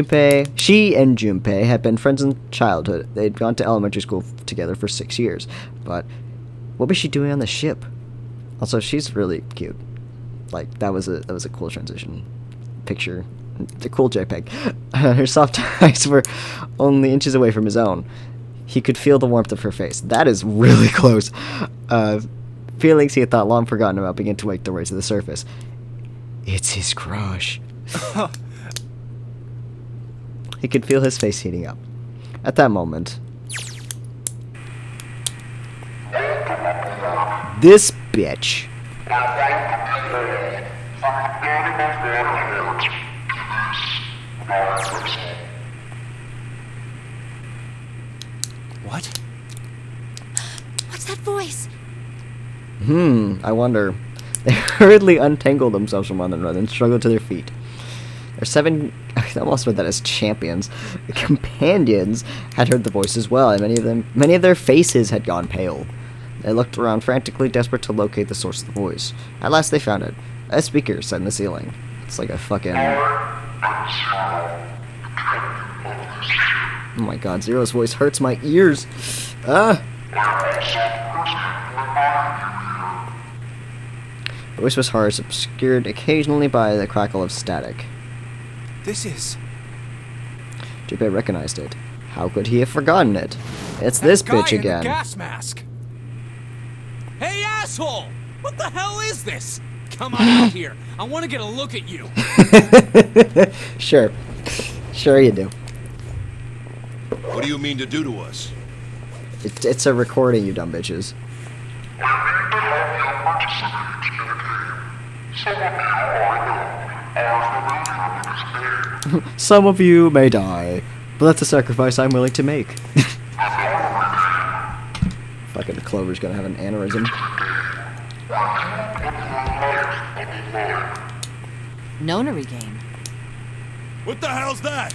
she and Junpei had been friends in childhood. They'd gone to elementary school together for 6 years. But what was she doing on the ship? Also, she's really cute. Like, that was a cool transition. Picture. The cool JPEG. Her soft eyes were only inches away from his own. He could feel the warmth of her face. That is really close. Feelings he had thought long forgotten about began to wake their way to the surface. It's his crush. He could feel his face heating up. At that moment, this bitch. What? What's that voice? I wonder. They hurriedly untangled themselves from one another and struggled to their feet. Their 7... I almost read that as champions. Companions had heard the voice as well, and many of their faces had gone pale. They looked around frantically, desperate to locate the source of the voice. At last they found it. A speaker set in the ceiling. It's like a fucking... Oh my god, Zero's voice hurts my ears. The voice was harsh, obscured occasionally by the crackle of static. This is... Junpei recognized it. How could he have forgotten it? It's this bitch In the again. gas mask. Hey, asshole! What the hell is this? Come on out here. I want to get a look at you. Sure. Sure you do. What do you mean to do to us? It's a recording, you dumb bitches. Some of you may die, but that's a sacrifice I'm willing to make. Fucking Clover's gonna have an aneurysm. Nonary game. What the hell's that?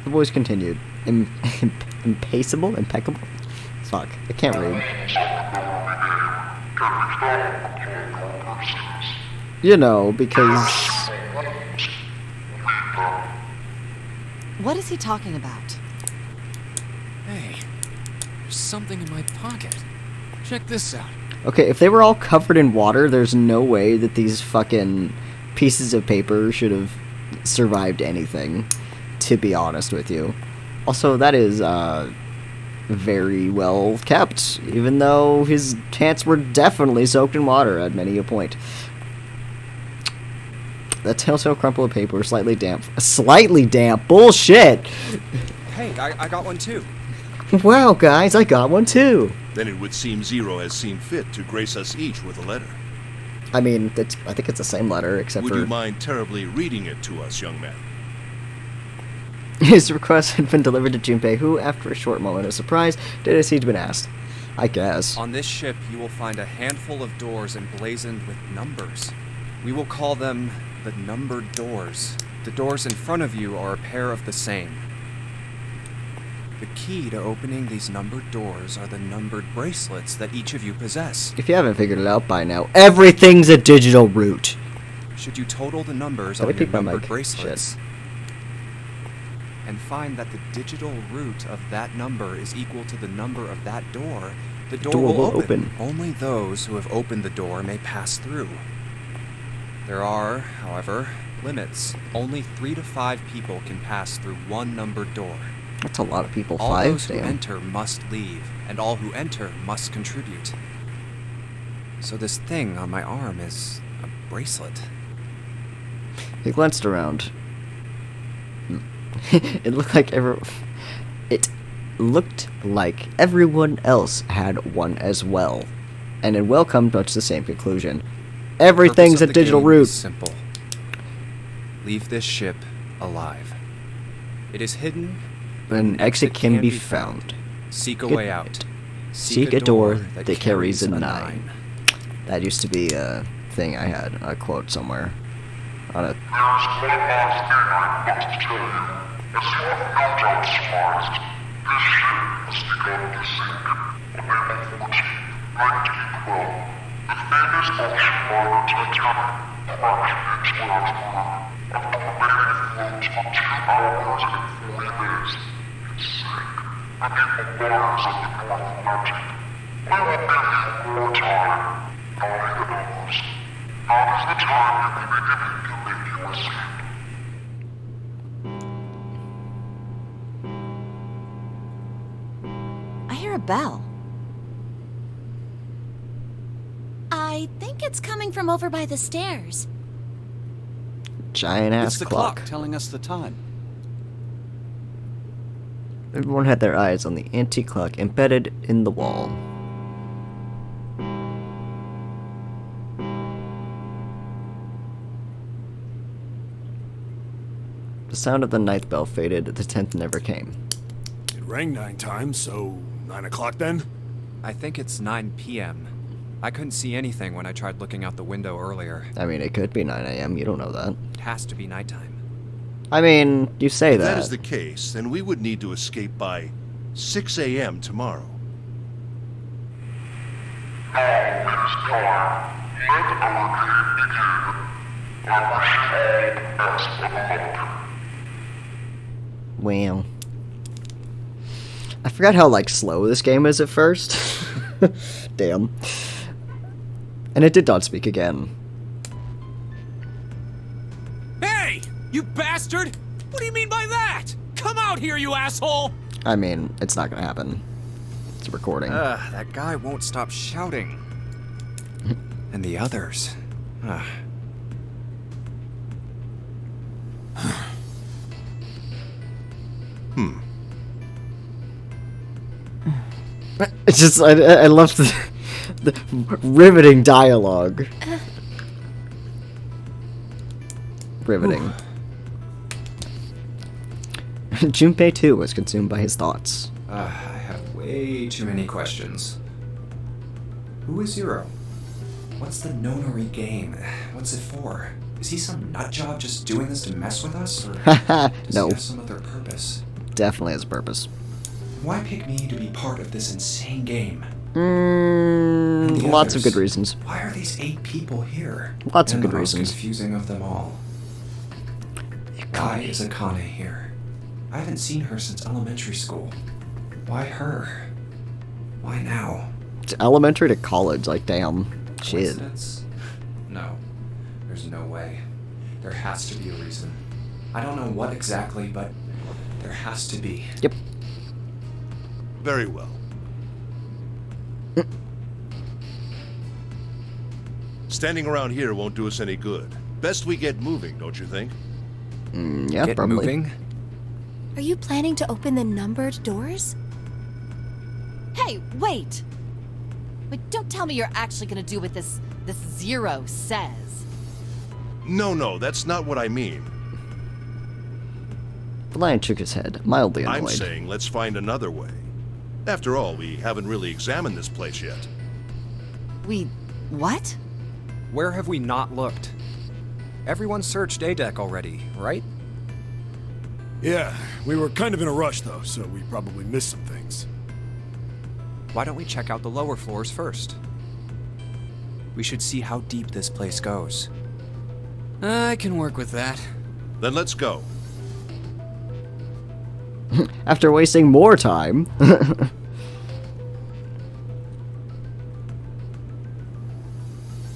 The voice continued. Impassable? Impeccable? Fuck, I can't read. You know, because... What is he talking about? Hey, there's something in my pocket. Check this out. Okay, if they were all covered in water, there's no way that these fucking pieces of paper should have survived anything, to be honest with you. Also, that is, very well kept, even though his pants were definitely soaked in water at many a point. The telltale crumple of paper, slightly damp. Slightly damp? Bullshit! Hey, I got one too. Wow, guys, I got one too! Then it would seem Zero has seen fit to grace us each with a letter. I mean, I think it's the same letter, except Would for... you mind terribly reading it to us, young man? His request had been delivered to Junpei, who, after a short moment of surprise, did as he'd been asked. I guess. On this ship, you will find a handful of doors emblazoned with numbers. We will call them the numbered doors. The doors in front of you are a pair of the same. The key to opening these numbered doors are the numbered bracelets that each of you possess. If you haven't figured it out by now, everything's a digital root. should you total the numbers Did I on your peek my numbered mic? bracelets and find that the digital root of that number is equal to the number of that door, the door will open. Only those who have opened the door may pass through. There are, however, limits. Only 3 to 5 people can pass through one numbered door. That's a lot of people. All 5? those who Damn. enter must leave, and all who enter must contribute. So this thing on my arm is a bracelet. He glanced around. It looked like everyone else had one as well, and it will come much the same conclusion. Everything's a Purpose of the digital game root. is simple. Leave this ship alive. It is hidden. An exit can be found. Seek a way out. Seek a door that carries a 9. That used to be a thing I had, a quote somewhere on it. There's one last thing I must tell you. As you have no doubt surmised, this ship has begun to sink. On April 14, 1912, the famous ocean liner Titanic crashed into Earth's moon. After remaining afloat for 2 hours and 40 minutes, it sank beneath the waters of the North Atlantic. I will give you more time, 9 hours. That is the time you will be given to make your escape. I hear a bell. I think it's coming from over by the stairs. Giant ass It's the clock. clock telling us the time. Everyone had their eyes on the antique clock embedded in the wall. The sound of the ninth bell faded, the 10th never came. It rang 9 times, so 9 o'clock then? I think it's 9 p.m. I couldn't see anything when I tried looking out the window earlier. I mean, it could be 9 a.m., you don't know that. It has to be nighttime. I mean, you say If that. that is the case, then we would need to escape by 6 a.m. tomorrow. Now it is time. Let our game begin. I wish you all the best of luck. Wow. I forgot how, like, slow this game is at first. Damn. And it did not speak again. Hey! You bastard! What do you mean by that? Come out here, you asshole! I mean, it's not gonna happen. It's a recording. That guy won't stop shouting. And the others. It's just, I love the riveting dialogue. Riveting. Junpei, too, was consumed by his thoughts. I have way too many questions. Who is Zero? What's the nonary game? What's it for? Is he some nutjob just doing this to mess with us? Or does No. he have some other purpose? Definitely has a purpose. Why pick me to be part of this insane game? And the Lots of others? good reasons. Why are these 8 people here? Lots of And good the most reasons. confusing of them all. Why is Akane here? I haven't seen her since elementary school. Why her? Why now? It's elementary to college, like, damn. Shit. Coincidence? No. There's no way. There has to be a reason. I don't know what exactly, but there has to be. Yep. Very well. Standing around here won't do us any good. Best we get moving, don't you think? Yeah, Get probably. moving? Are you planning to open the numbered doors? Hey, wait! Wait, don't tell me you're actually gonna do what this Zero says. No, that's not what I mean. The lion shook his head, mildly annoyed. I'm saying let's find another way. After all, we haven't really examined this place yet. What? Where have we not looked? Everyone searched A-Deck already, right? Yeah, we were kind of in a rush though, so we probably missed some things. Why don't we check out the lower floors first? We should see how deep this place goes. I can work with that. Then let's go. After wasting more time.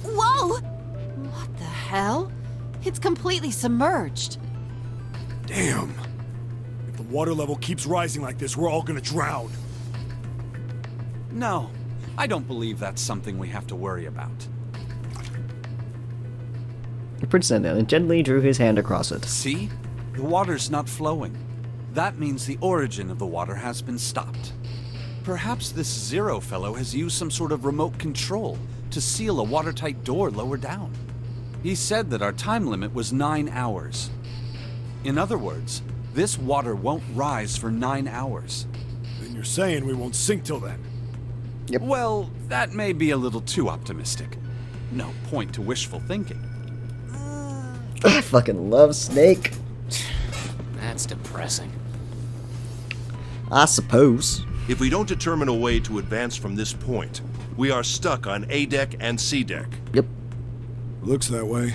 Whoa! What the hell? It's completely submerged. Damn. If the water level keeps rising like this, we're all gonna drown. No, I don't believe that's something we have to worry about. Prince Nandalin gently drew his hand across it. See? The water's not flowing. That means the origin of the water has been stopped. Perhaps this Zero fellow has used some sort of remote control to seal a watertight door lower down. He said that our time limit was 9 hours. In other words, this water won't rise for 9 hours. Then you're saying we won't sink till then. Yep. Well, that may be a little too optimistic. No point to wishful thinking. I fucking love Snake. That's depressing. I suppose. If we don't determine a way to advance from this point, we are stuck on A deck and C deck. Yep. Looks that way.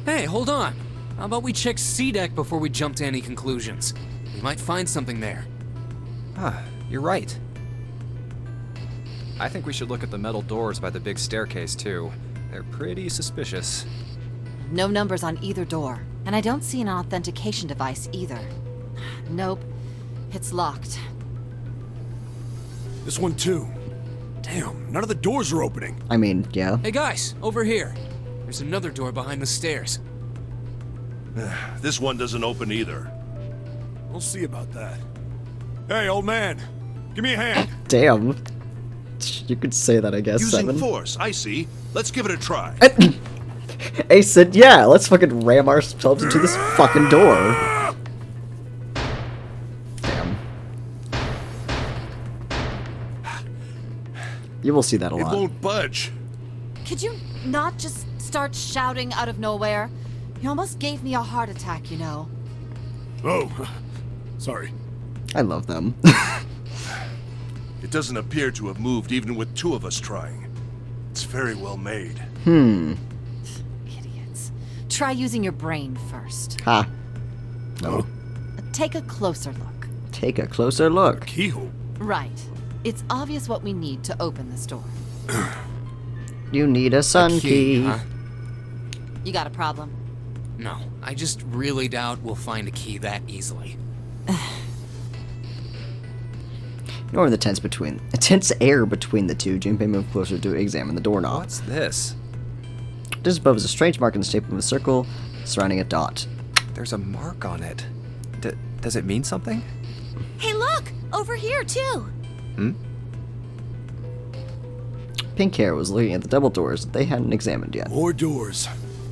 Hey, hold on. How about we check C deck before we jump to any conclusions? We might find something there. You're right. I think we should look at the metal doors by the big staircase, too. They're pretty suspicious. No numbers on either door, and I don't see an authentication device either. Nope, it's locked. This one too. Damn, none of the doors are opening. I mean, yeah. Hey guys, over here. There's another door behind the stairs. This one doesn't open either. We'll see about that. Hey, old man, give me a hand. Damn. You could say that, I guess. Using Seven. force, I see. Let's give it a try. Ace said, yeah, let's fucking ram ourselves into this fucking door. Damn. You will see that a It lot. won't budge. Could you not just start shouting out of nowhere? You almost gave me a heart attack, you know. Oh, sorry. I love them. It doesn't appear to have moved even with two of us trying. It's very well made. Idiots. Try using your brain first. Ha. No. Take a closer look. Take a closer look. Keyhole. Right. It's obvious what we need to open this door. You need a sun key. Huh? You got a problem? No, I just really doubt we'll find a key that easily. Ignoring the tense air between the two, Junpei moved closer to examine the doorknob. What's this? Just above is a strange mark in the shape of a circle surrounding a dot. There's a mark on it. Does it mean something? Hey, look! Over here, too! Pink Hair was looking at the double doors that they hadn't examined yet. More doors.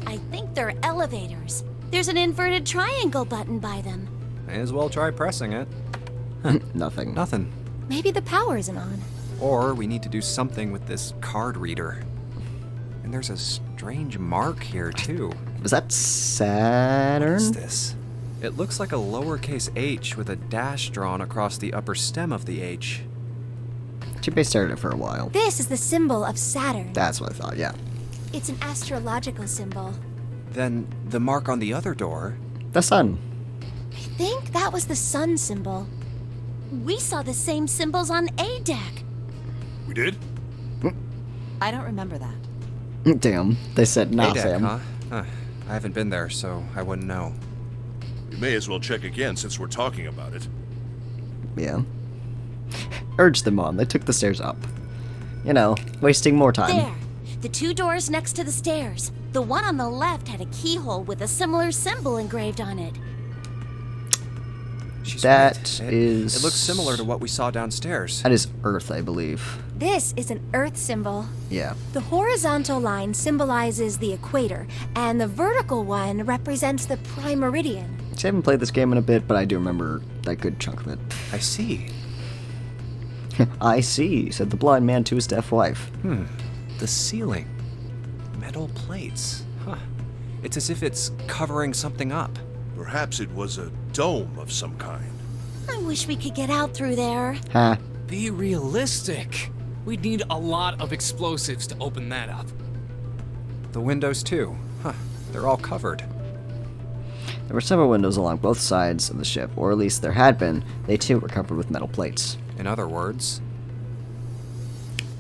I think they're elevators. There's an inverted triangle button by them. May as well try pressing it. Nothing. Nothing. Maybe the power isn't on. Or we need to do something with this card reader. And there's a strange mark here, too. Was that Saturn? What's this? It looks like a lowercase h with a dash drawn across the upper stem of the h. Junpei stared at it for a while. This is the symbol of Saturn. That's what I thought, yeah. It's an astrological symbol. Then the mark on the other door. The sun. I think that was the sun symbol. We saw the same symbols on A deck. We did? I don't remember that. Damn. They said nah, Hey, Sam. Huh? I haven't been there, so I wouldn't know. We may as well check again since we're talking about it. Yeah. Urged them on. They took the stairs up. You know, wasting more time. There. The two doors next to the stairs. The one on the left had a keyhole with a similar symbol engraved on it. She's That right. is- It looks similar to what we saw downstairs. That is Earth, I believe. This is an Earth symbol. Yeah. The horizontal line symbolizes the equator, and the vertical one represents the prime meridian. I haven't played this game in a bit, but I do remember that good chunk of it. I see. I see, said the blind man to his deaf wife. The ceiling. Metal plates. Huh. It's as if it's covering something up. Perhaps it was a dome of some kind. I wish we could get out through there. Ha. Be realistic. We'd need a lot of explosives to open that up. The windows, too. Huh. They're all covered. There were several windows along both sides of the ship, or at least there had been. They too were covered with metal plates. In other words,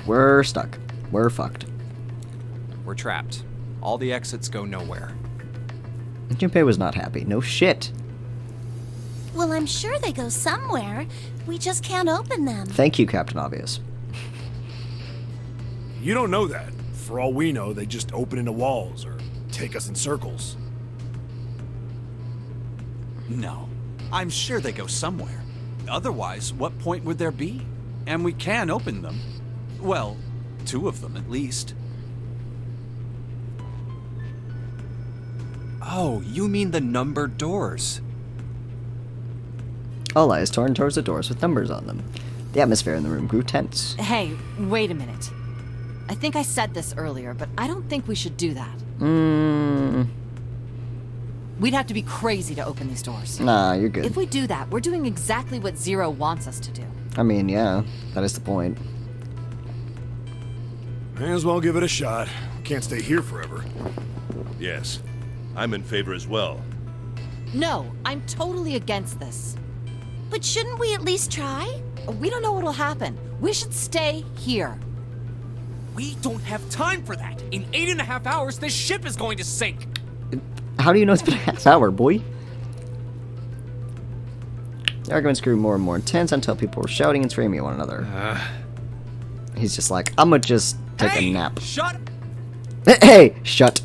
We're stuck. We're fucked. we're trapped. All the exits go nowhere. Junpei was not happy. No shit. Well, I'm sure they go somewhere. We just can't open them. Thank you, Captain Obvious. You don't know that. For all we know, they just open into walls or take us in circles. No. I'm sure they go somewhere. Otherwise, what point would there be? And we can open them. Well, 2 of them at least. Oh, you mean the numbered doors? All eyes turned towards the doors with numbers on them. The atmosphere in the room grew tense. Hey, wait a minute. I think I said this earlier, but I don't think we should do that. We'd have to be crazy to open these doors. Nah, you're good. If we do that, we're doing exactly what Zero wants us to do. I mean, yeah, that is the point. May as well give it a shot. We can't stay here forever. Yes, I'm in favor as well. No, I'm totally against this. But shouldn't we at least try? We don't know what'll happen. We should stay here. We don't have time for that. In 8.5 hours, this ship is going to sink. How do you know it's been a half hour, boy? The arguments grew more and more intense until people were shouting and screaming at one another. He's just like, I'ma just take a nap. Shut up. Hey, shut.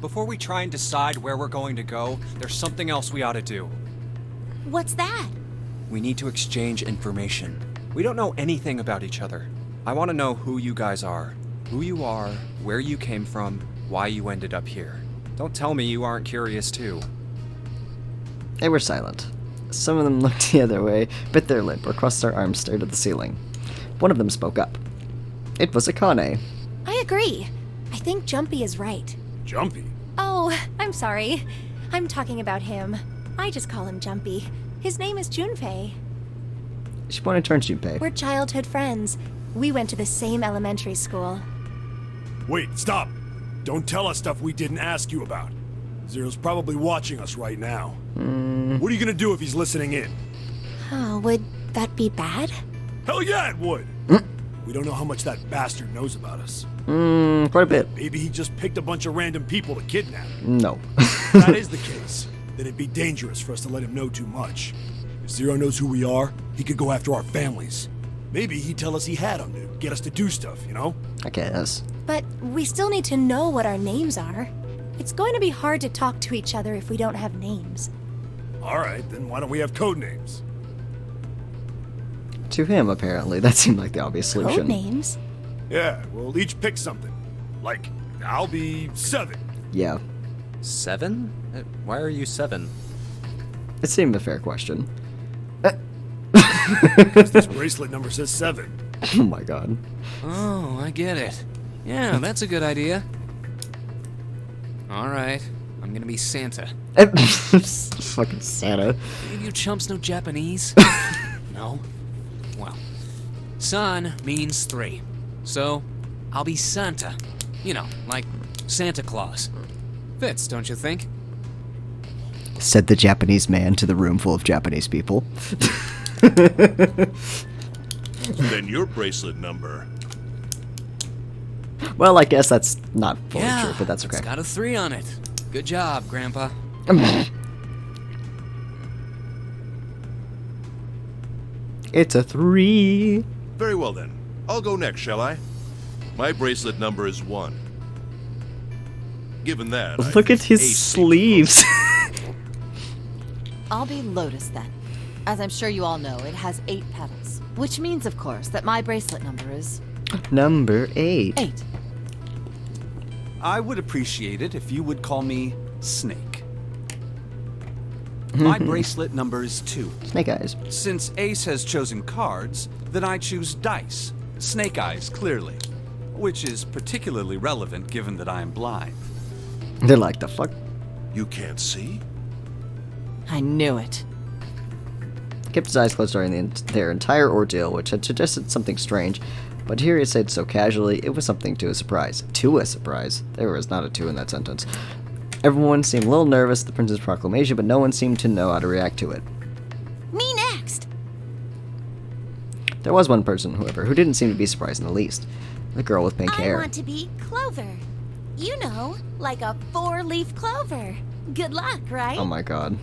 Before we try and decide where we're going to go, there's something else we ought to do. What's that? We need to exchange information. We don't know anything about each other. I want to know who you guys are. Who you are, where you came from, why you ended up here. Don't tell me you aren't curious too. They were silent. Some of them looked the other way, bit their lip, or crossed their arms, stared at the ceiling. One of them spoke up. It was Akane. I agree. I think Jumpy is right. Jumpy? Oh, I'm sorry. I'm talking about him. I just call him Jumpy. His name is Junpei. She pointed towards Junpei. We're childhood friends. We went to the same elementary school. Wait, stop! Don't tell us stuff we didn't ask you about. Zero's probably watching us right now. What are you gonna do if he's listening in? Oh, would that be bad? Hell yeah, it would! We don't know how much that bastard knows about us. Quite a bit. Maybe he just picked a bunch of random people to kidnap. No. If that is the case, then it'd be dangerous for us to let him know too much. If Zero knows who we are, he could go after our families. Maybe he'd tell us he had them to get us to do stuff, you know? I guess. But we still need to know what our names are. It's going to be hard to talk to each other if we don't have names. Alright, then why don't we have code names? To him, apparently, that seemed like the obvious solution. Code names? Yeah, we'll each pick something. Like, I'll be 7. Yeah. 7? Why are you 7? It seemed a fair question. Because this bracelet number says 7. Oh my god. Oh, I get it. Yeah, that's a good idea. All right, I'm gonna be Santa. Fucking Santa. Any of you chumps know Japanese? No? Well, San means 3. So, I'll be Santa. You know, like Santa Claus. Fits, don't you think? Said the Japanese man to the room full of Japanese people. Then your bracelet number. Well, I guess that's not fully Yeah, true, but that's okay. it's got a 3 on it. Good job, Grandpa. It's a 3. Very well then. I'll go next, shall I? My bracelet number is 1. Given that, I Look at think his Ace seems sleeves. I'll be Lotus then. As I'm sure you all know, it has 8 petals. Which means, of course, that my bracelet number is Number 8. 8. I would appreciate it if you would call me Snake. My bracelet number is 2. Snake eyes. Since Ace has chosen cards, then I choose dice. Snake eyes, clearly. Which is particularly relevant given that I am blind. They're like, the fuck? You can't see? I knew it. Kept his eyes closed during their entire ordeal, which had suggested something strange. But here he said so casually, it was something to a surprise. To a surprise? There was not a to in that sentence. Everyone seemed a little nervous at the prince's proclamation, but no one seemed to know how to react to it. Me next. There was one person, however, who didn't seem to be surprised in the least. The girl with pink hair. I want to be Clover. You know, like a 4-leaf clover. Good luck, right? Oh my god.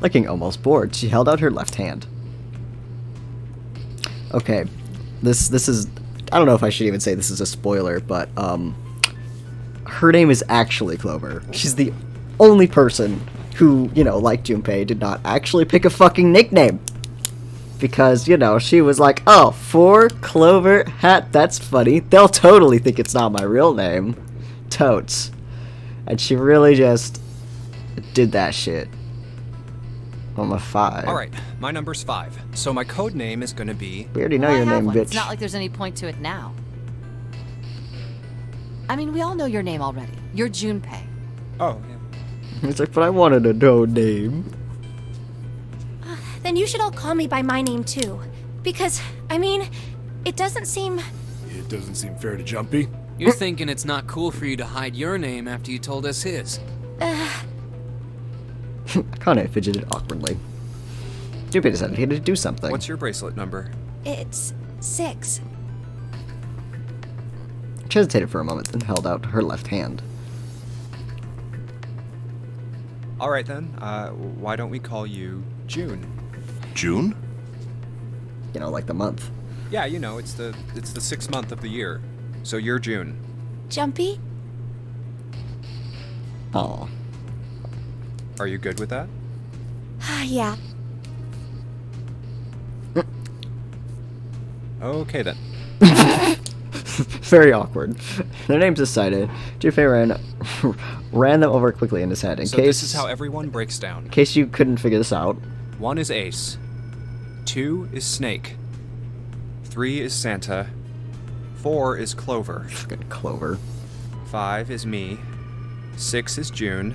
Looking almost bored, she held out her left hand. Okay, this is... I don't know if I should even say this is a spoiler, but, her name is actually Clover. She's the only person who, you know, like Junpei, did not actually pick a fucking nickname. Because, you know, she was like, oh, 4 Clover Hat, that's funny. They'll totally think it's not my real name. Totes. And she really just did that shit. I'm a 5. Alright, my number's 5. So my code name is gonna be... We already know Well, your I have name, one. bitch. It's not like there's any point to it now. I mean, we all know your name already. You're Junpei. Oh, yeah. It's like, but I wanted a no name. Then you should all call me by my name too. Because, I mean, it doesn't seem... It doesn't seem fair to Jumpy. You're thinking it's not cool for you to hide your name after you told us his. Akane fidgeted awkwardly. Junpei decided he had to do something. What's your bracelet number? It's 6. She hesitated for a moment, then held out her left hand. Alright then, why don't we call you June? June? You know, like the month. Yeah, you know, it's the 6th month of the year. So you're June. Jumpy? Aw. Are you good with that? Yeah. Okay then. Very awkward. Their names decided. Junpei ran them over quickly in his head in So case... this is how everyone breaks down. In case you couldn't figure this out. 1 is Ace. 2 is Snake. 3 is Santa. 4 is Clover. Fucking Clover. 5 is me. 6 is June.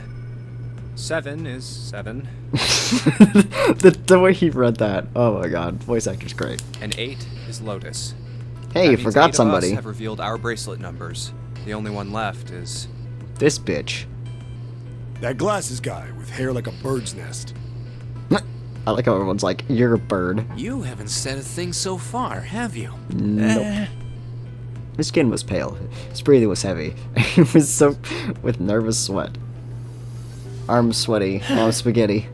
7 is 7. the way he read that. Oh my god. Voice actor's great. And 8 is Lotus. Hey, That you means forgot 8 of somebody. us have revealed our bracelet numbers. The only one left is... This bitch. That glasses guy with hair like a bird's nest. I like how everyone's like, you're a bird. You haven't said a thing so far, have you? Nope. His skin was pale. His breathing was heavy. He was soaked with nervous sweat. Arms sweaty, mouth spaghetti.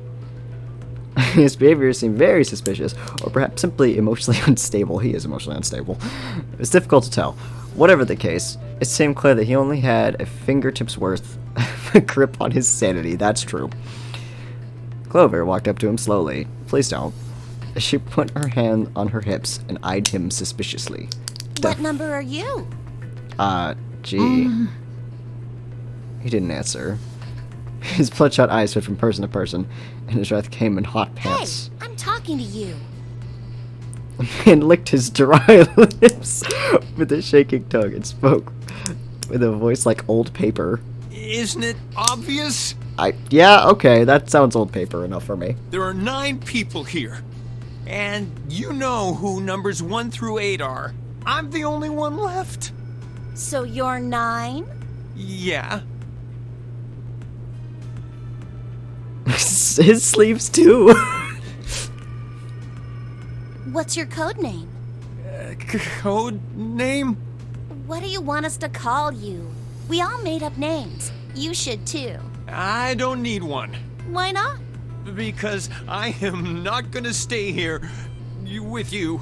His behavior seemed very suspicious, or perhaps simply emotionally unstable. He is emotionally unstable. It was difficult to tell. Whatever the case, it seemed clear that he only had a fingertip's worth of a grip on his sanity. That's true. Clover walked up to him slowly. Please don't. She put her hand on her hips and eyed him suspiciously. What number are you? Gee. He didn't answer. His bloodshot eyes switched from person to person, and his breath came in hot pants. Hey, I'm talking to you. The man licked his dry lips with a shaking tongue and spoke with a voice like old paper. Isn't it obvious? Yeah, okay, that sounds old paper enough for me. There are 9 people here. And you know who numbers 1 through 8 are. I'm the only one left. So you're 9? Yeah. His sleeves too. What's your code name? Code name? What do you want us to call you? We all made up names. You should too. I don't need one. Why not? Because I am not gonna stay here with you.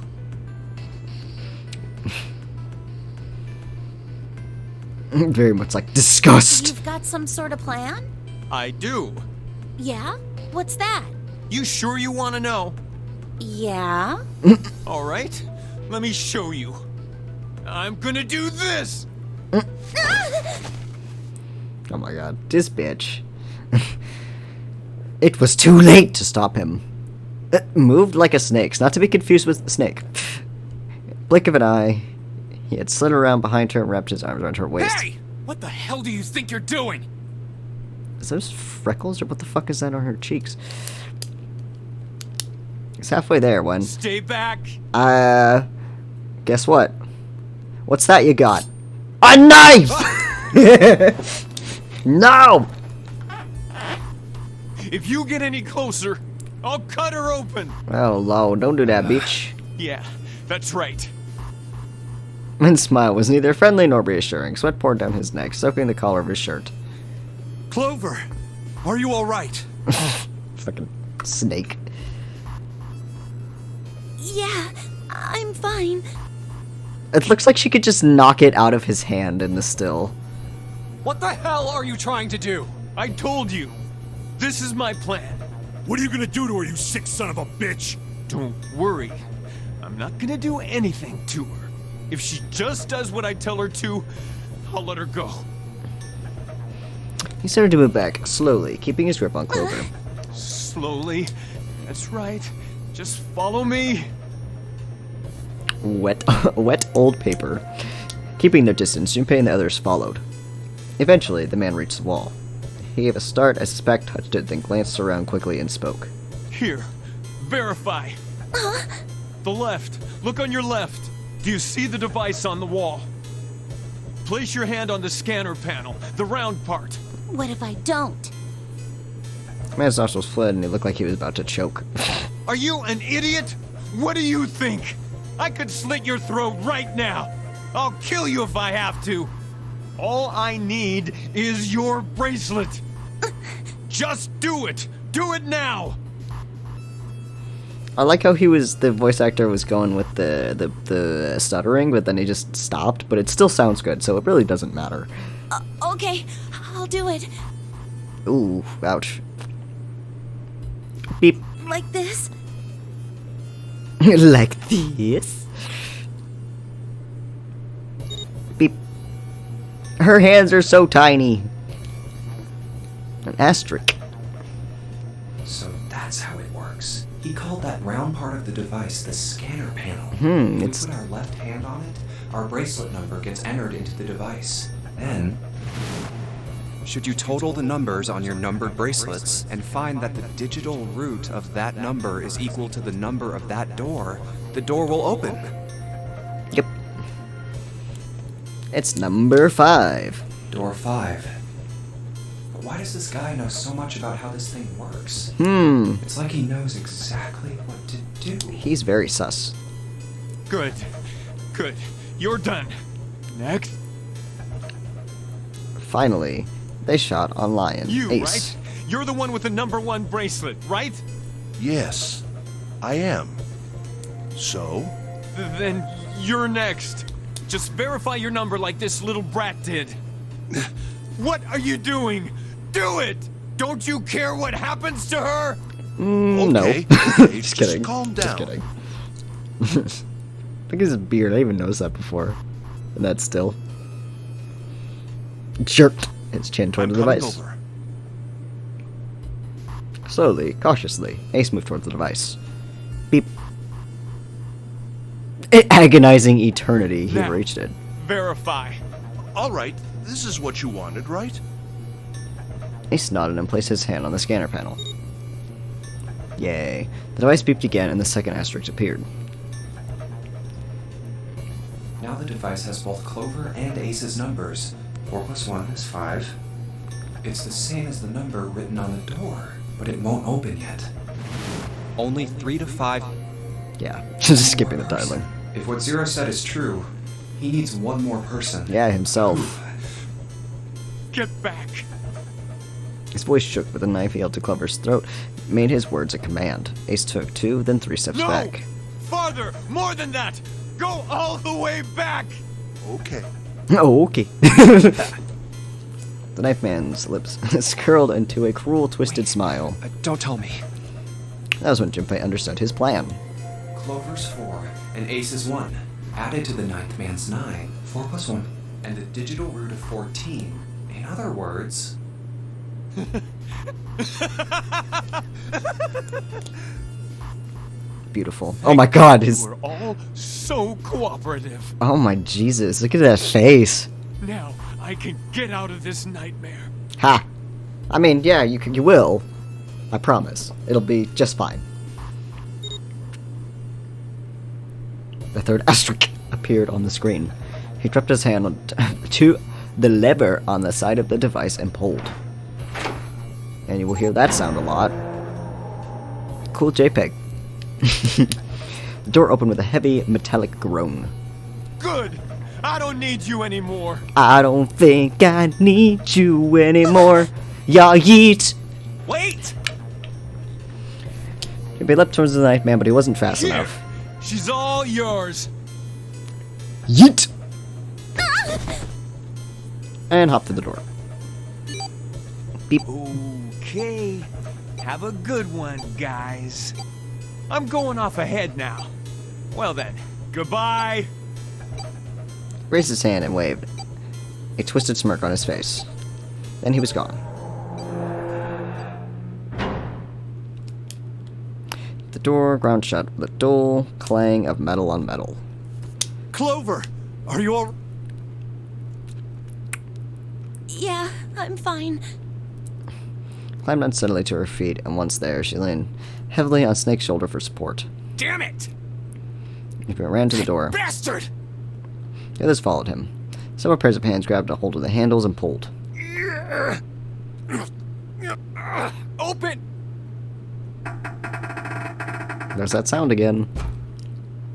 Very much like disgust. You've got some sort of plan? I do. Yeah? What's that? You sure you want to know? Yeah? All right. Let me show you. I'm gonna do this. Oh my god, this bitch. It was too late to stop him. Moved like a snake, not to be confused with a snake. Blink of an eye, he had slid around behind her and wrapped his arms around her waist. Hey! What the hell do you think you're doing? Is those freckles or what the fuck is that on her cheeks? It's halfway there when... Stay back. guess what? What's that you got? A knife! No! If you get any closer, I'll cut her open. Oh, Lord, don't do that, bitch. Yeah, that's right. His smile was neither friendly nor reassuring. Sweat poured down his neck, soaking the collar of his shirt. Clover, are you all right? Fucking snake. Yeah, I'm fine. It looks like she could just knock it out of his hand in the still. What the hell are you trying to do? I told you. This is my plan. What are you gonna do to her, you sick son of a bitch? Don't worry. I'm not gonna do anything to her. If she just does what I tell her to, I'll let her go. He started to move back, slowly, keeping his grip on Clover. Slowly. That's right. Just follow me. Wet old paper. Keeping their distance, Junpei and the others followed. Eventually, the man reached the wall. He gave a start as his back touched it, then glanced around quickly and spoke. Here. Verify. The left. Look on your left. Do you see the device on the wall? Place your hand on the scanner panel, the round part. What if I don't? The man's nostrils fled and he looked like he was about to choke. Are you an idiot? What do you think? I could slit your throat right now. I'll kill you if I have to. All I need is your bracelet. Just do it. Do it now. I like how the voice actor was going with the stuttering, but then he just stopped, but it still sounds good, so it really doesn't matter. Okay, I'll do it. Ooh, ouch. Beep. Like this? Like this? Beep. Her hands are so tiny. An asterisk. So that's how it works. He called that round part of the device the scanner panel. If It's... we put our left hand on it, our bracelet number gets entered into the device. Then, should you total the numbers on your numbered bracelets and find that the digital root of that number is equal to the number of that door, the door will open. Yep. It's number 5. Door 5. But why does this guy know so much about how this thing works? It's like he knows exactly what to do. He's very sus. Good. Good. You're done. Next. Finally, they shot on Lion. You, Ace. right? You're the one with the number 1 bracelet, right? Yes, I am. So? Then you're next. Just verify your number like this little brat did. What are you doing? Do it! Don't you care what happens to her? Okay, No. okay, Just kidding. calm down. Just kidding. Look at his beard. I even noticed that before. And that's still. Jerked his chin toward I'm the coming device. over. Slowly, cautiously, Ace moved towards the device. Beep. Agonizing eternity, he Now, reached it. Verify. All right, this is what you wanted, right? Ace nodded and placed his hand on the scanner panel. Yay. The device beeped again and the second asterisk appeared. Now the device has both Clover and Ace's numbers. 4 plus 1 is 5. It's the same as the number written on the door, but it won't open yet. Only 3 to 5. Yeah, just skipping the dialing. If what Zero said is true, he needs one more person. Yeah, himself. Get back. His voice shook, but the knife he held to Clover's throat made his words a command. Ace took 2, then 3 steps No! back. Farther! More than that! Go all the way back! Okay. Oh, okay. The knife man's lips curled into a cruel, twisted smile. Don't tell me. That was when Junpei understood his plan. Clover's 4 and Ace's 1. Added to the ninth man's 9. 4 plus 1. And the digital root of 14. In other words... Beautiful. Oh my god, his... We're all so cooperative. Oh my Jesus, look at that face. Now I can get out of this nightmare. Ha! I mean, yeah, you will. I promise. It'll be just fine. The third asterisk appeared on the screen. He dropped his hand to the lever on the side of the device and pulled. And you will hear that sound a lot. Cool JPEG. The door opened with a heavy metallic groan. Good. I don't need you anymore. I don't think I need you anymore. Y'all yeet. Wait. He leapt towards the knife man, but he wasn't fast Here. enough. She's all yours. Yeet! And hopped through the door. Beep. Okay. Have a good one, guys. I'm going off ahead now. Well then, goodbye. Raised his hand and waved. A twisted smirk on his face. Then he was gone. The door ground shut with a dull clang of metal on metal. Clover, are you all... Yeah, I'm fine. Climbed unsteadily to her feet, and once there, she leaned heavily on Snake's shoulder for support. Damn it! He ran to the door. Bastard! The others followed him. Several pairs of hands grabbed a hold of the handles and pulled. Open! There's that sound again.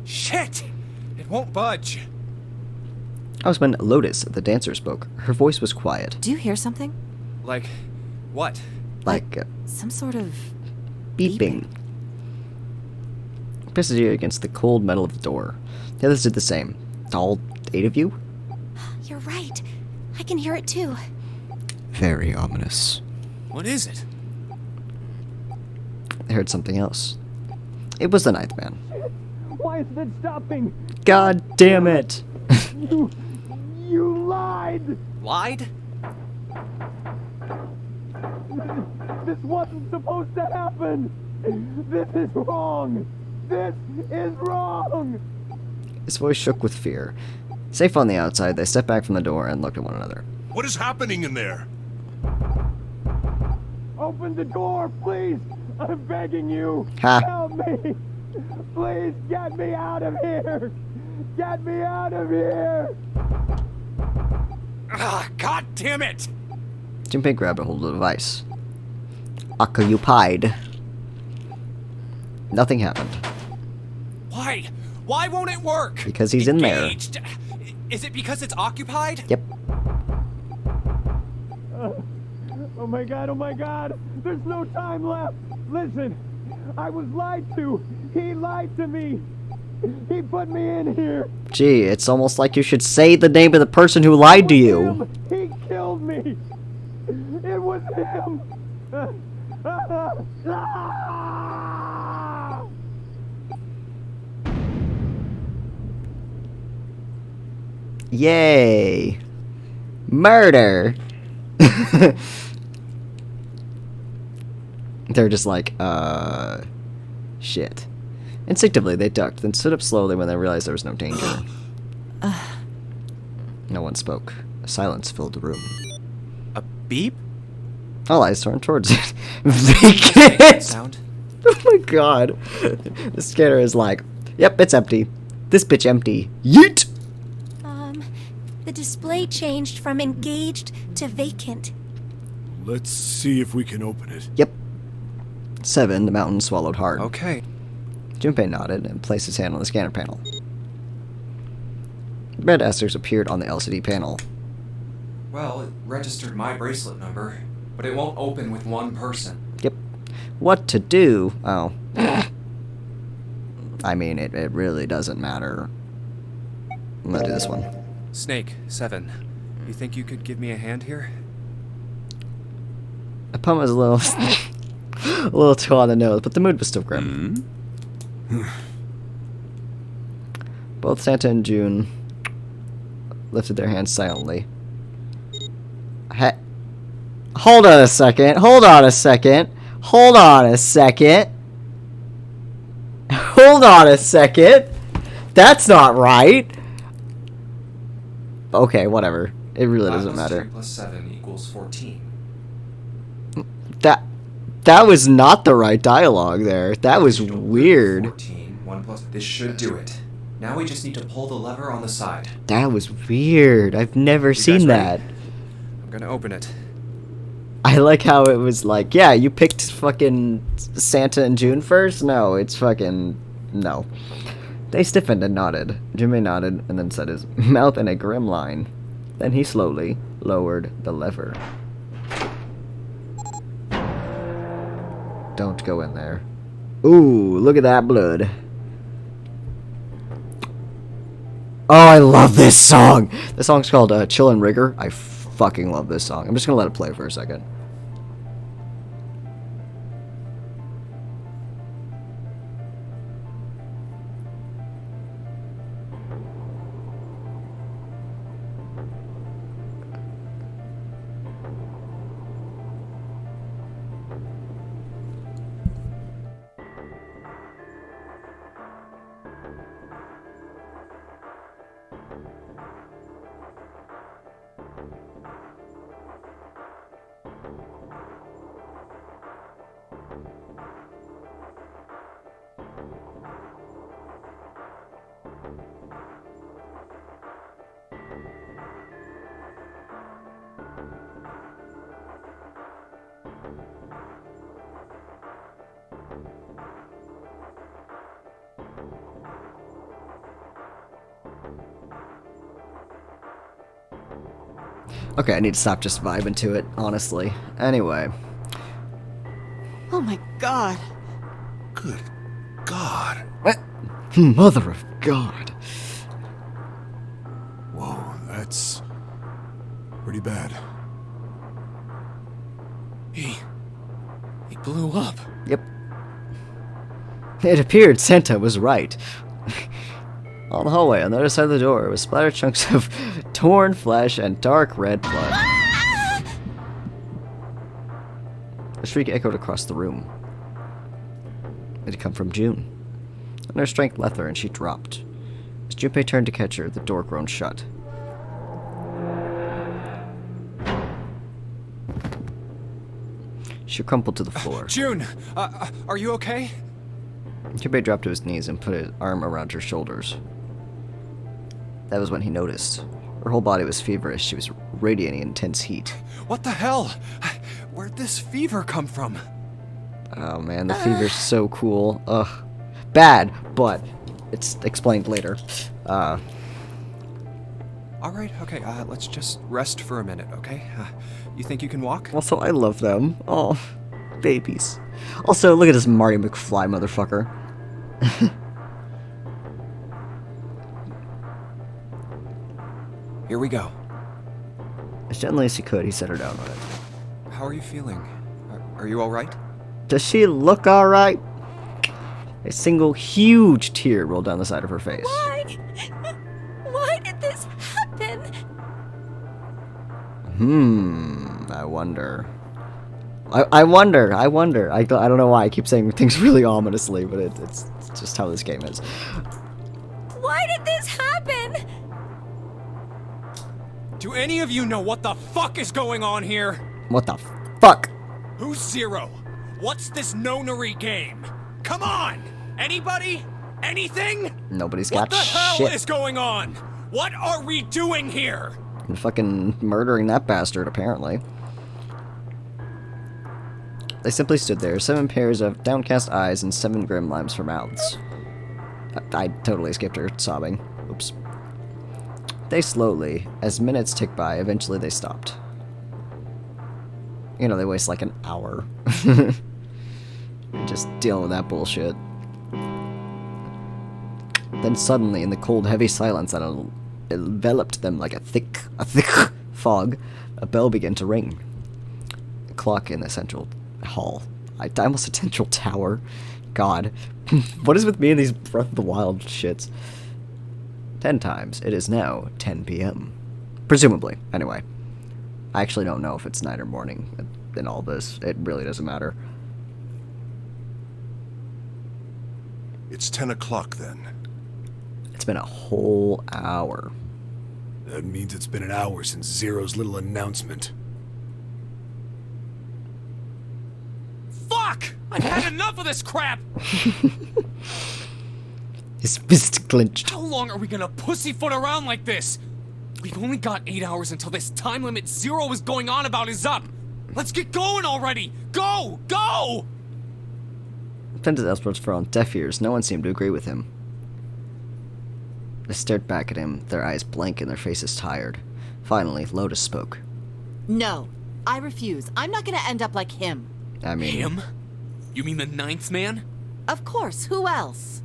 Shit! It won't budge. That was when Lotus, the dancer, spoke. Her voice was quiet. Do you hear something? Like, what? Like Some sort of beeping. Pressed his ear against the cold metal of the door. The others did the same. All 8 of you? You're right. I can hear it too. Very ominous. What is it? They heard something else. It was the ninth man. Why is it stopping? God damn it! You lied! Lied? This wasn't supposed to happen! This is wrong! This is wrong! His voice shook with fear. Safe on the outside, they stepped back from the door and looked at one another. What is happening in there? Open the door, please! I'm begging you! Ha. Help me! Please get me out of here! Get me out of here! Ah, God damn it! Junpei grabbed a hold of the device. Occupied. Nothing happened. Why? Why won't it work? Because he's in there. Engaged. Is it because it's occupied? Yep. Oh my god, there's no time left! Listen, I was lied to! He lied to me! He put me in here! Gee, it's almost like you should say the name of the person who lied to you. He killed me! It was him! Yay! Murder! They're just like, shit. Instinctively, they ducked, then stood up slowly when they realized there was no danger. No one spoke. A silence filled the room. A beep? All eyes turned towards it. Vacant! Sound? Oh my god. The scanner is like, yep, it's empty. This bitch empty. Yeet! The display changed from engaged to vacant. Let's see if we can open it. Yep. 7, the mountain swallowed hard. Okay. Junpei nodded and placed his hand on the scanner panel. Red asters appeared on the LCD panel. Well, it registered my bracelet number, but it won't open with one person. Yep. What to do? Oh. I mean, it really doesn't matter. I'm gonna do this one. Snake, 7. You think you could give me a hand here? The pun was a little, a little too on the nose, but the mood was still grim. Both Santa and June lifted their hands silently. Hold on a second. Hold on a second. Hold on a second. Hold on a second. That's not right. Okay, whatever. It really doesn't matter. 2 + 7 = 14. That was not the right dialogue there. That was weird. 14. 1 + This should do it. Now we just need to pull the lever on the side. That was weird. I've never seen that. I'm gonna open it. I like how it was like, yeah, you picked fucking Santa and June first? No, it's fucking... no. They stiffened and nodded. Jimmy nodded and then set his mouth in a grim line. Then he slowly lowered the lever. Don't go in there. Ooh, look at that blood. Oh, I love this song! The song's called Chill and Rigor. I fucking love this song. I'm just gonna let it play for a second. Okay, I need to stop just vibing to it, honestly. Anyway. Oh my god. Good God. What? Mother of God. Whoa, that's pretty bad. He blew up. Yep. It appeared Santa was right. On the hallway, on the other side of the door, was splattered chunks of torn flesh and dark red blood. A shriek echoed across the room. It had come from June. And her strength left her, and she dropped. As Junpei turned to catch her, the door groaned shut. She crumpled to the floor. June, are you okay? Junpei dropped to his knees and put his arm around her shoulders. That was when he noticed. Her whole body was feverish. She was radiating intense heat. What the hell? Where'd this fever come from? Oh man, the fever's so cool. Ugh. Bad, but it's explained later. Alright, okay, let's just rest for a minute, okay? You think you can walk? Also, I love them. Oh, babies. Also, look at this Marty McFly motherfucker. Here we go. As gently as he could, he set her down on it. How are you feeling? Are you alright? Does she look alright? A single huge tear rolled down the side of her face. Why? Why did this happen? I wonder. I wonder. I don't know why I keep saying things really ominously, but it's just how this game is. Why did this happen? Do any of you know what the fuck is going on here? What the fuck? Who's Zero? What's this nonary game? Come on! Anybody? Anything? Nobody's got What the hell shit. is going on? What are we doing here? And fucking murdering that bastard, apparently. They simply stood there, 7 pairs of downcast eyes and 7 grim lines for mouths. I totally skipped her, sobbing. Oops. They slowly, as minutes ticked by, eventually they stopped. You know, they waste like an hour. Just dealing with that bullshit. Then suddenly, in the cold, heavy silence that enveloped them like a thick fog, a bell began to ring. A clock in the central hall. I almost said central tower. God. What is with me and these Breath of the Wild shits? 10 times. It is now 10 p.m. Presumably. Anyway. I actually don't know if it's night or morning in all this. It really doesn't matter. It's 10 o'clock then. It's been a whole hour. That means it's been an hour since Zero's little announcement. Fuck! I've had enough of this crap! His fist clenched. How long are we gonna pussyfoot around like this? We've only got 8 hours until this time limit Zero is going on about is up. Let's get going already! Go! Go! Fenton's experts fell on deaf ears. No one seemed to agree with him. They stared back at him, their eyes blank and their faces tired. Finally, Lotus spoke. No, I refuse. I'm not gonna end up like him. I mean... Him? You mean the 9th man? Of course, who else?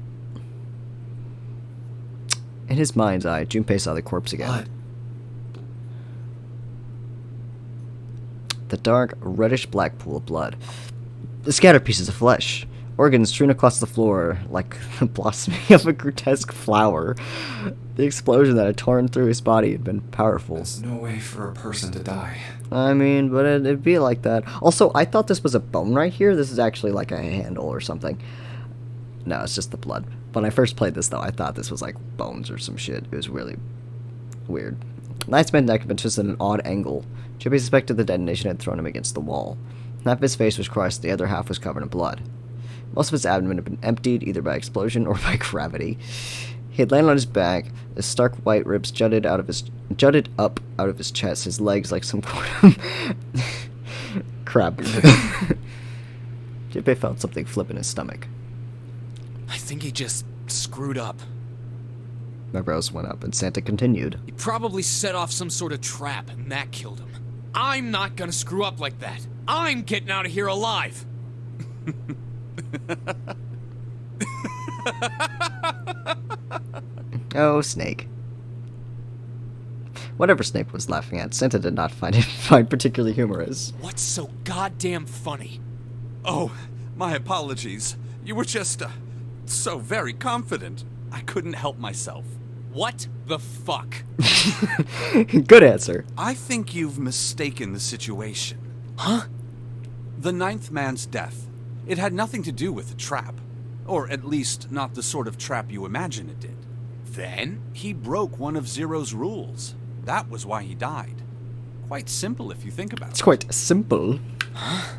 In his mind's eye, Junpei saw the corpse again. What? The dark, reddish-black pool of blood. The scattered pieces of flesh. Organs strewn across the floor like the blossoming of a grotesque flower. The explosion that had torn through his body had been powerful. There's no way for a person to die. I mean, but it'd be like that. Also, I thought this was a bone right here. This is actually like a handle or something. No, it's just the blood. When I first played this, though, I thought this was like bones or some shit. It was really weird. Knight's neck had been twisted at an odd angle. Chippy suspected the detonation had thrown him against the wall. Half of his face was crushed, the other half was covered in blood. Most of his abdomen had been emptied, either by explosion or by gravity. He had landed on his back. His stark white ribs jutted up out of his chest. His legs like some crab. Jippei felt something flip in his stomach. I think he just screwed up. My brows went up, and Santa continued. He probably set off some sort of trap, and that killed him. I'm not gonna screw up like that. I'm getting out of here alive. Oh, Snake. Whatever Snake was laughing at, Santa did not find particularly humorous. What's so goddamn funny? Oh, my apologies. You were just, so very confident. I couldn't help myself. What the fuck? Good answer. I think you've mistaken the situation. Huh? The 9th man's death. It had nothing to do with the trap. Or at least, not the sort of trap you imagine it did. Then? He broke one of Zero's rules. That was why he died. Quite simple if you think about it. It's quite simple. Huh?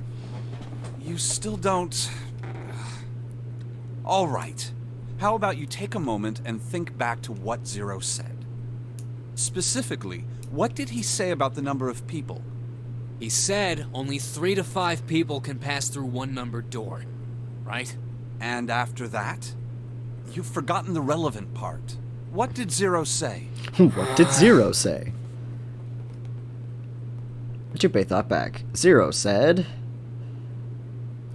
You still don't... All right. How about you take a moment and think back to what Zero said? Specifically, what did he say about the number of people? He said only 3 to 5 people can pass through one numbered door, right? And after that? You've forgotten the relevant part. What did Zero say? What did Zero say? Junpei thought back. Zero said...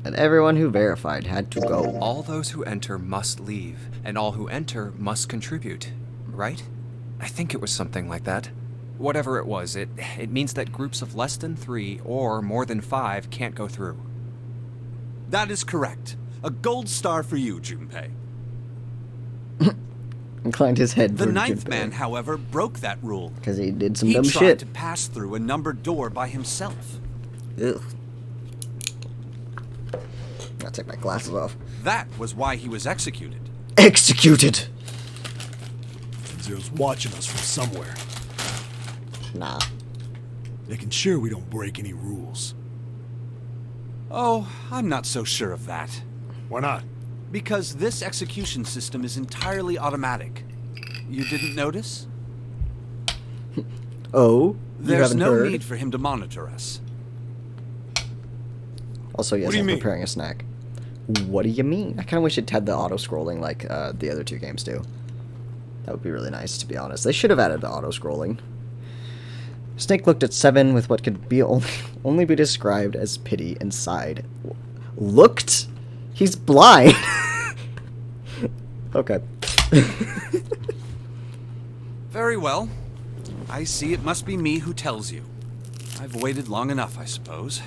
And everyone who verified had to go. All those who enter must leave, and all who enter must contribute, right? I think it was something like that. Whatever it was, it means that groups of less than 3 or more than 5 can't go through. That is correct. A gold star for you, Junpei. Inclined his head. The 9th man, however, broke that rule. Because he did some dumb He shit. tried to pass through a numbered door by himself. Ugh. I'll take my glasses off. That was why he was executed. Executed! Zero's watching us from somewhere. Nah. Making sure we don't break any rules. Oh, I'm not so sure of that. Why not? Because this execution system is entirely automatic. You didn't notice? Oh? There's haven't no heard? need for him to monitor us. Also, yes, What do you I'm mean? preparing a snack. What do you mean? I kind of wish it had the auto-scrolling like the other 2 games do. That would be really nice, to be honest. They should have added the auto-scrolling. Snake looked at Seven with what could be only be described as pity and sighed. Looked? He's blind! Okay. Very well. I see it must be me who tells you. I've waited long enough, I suppose.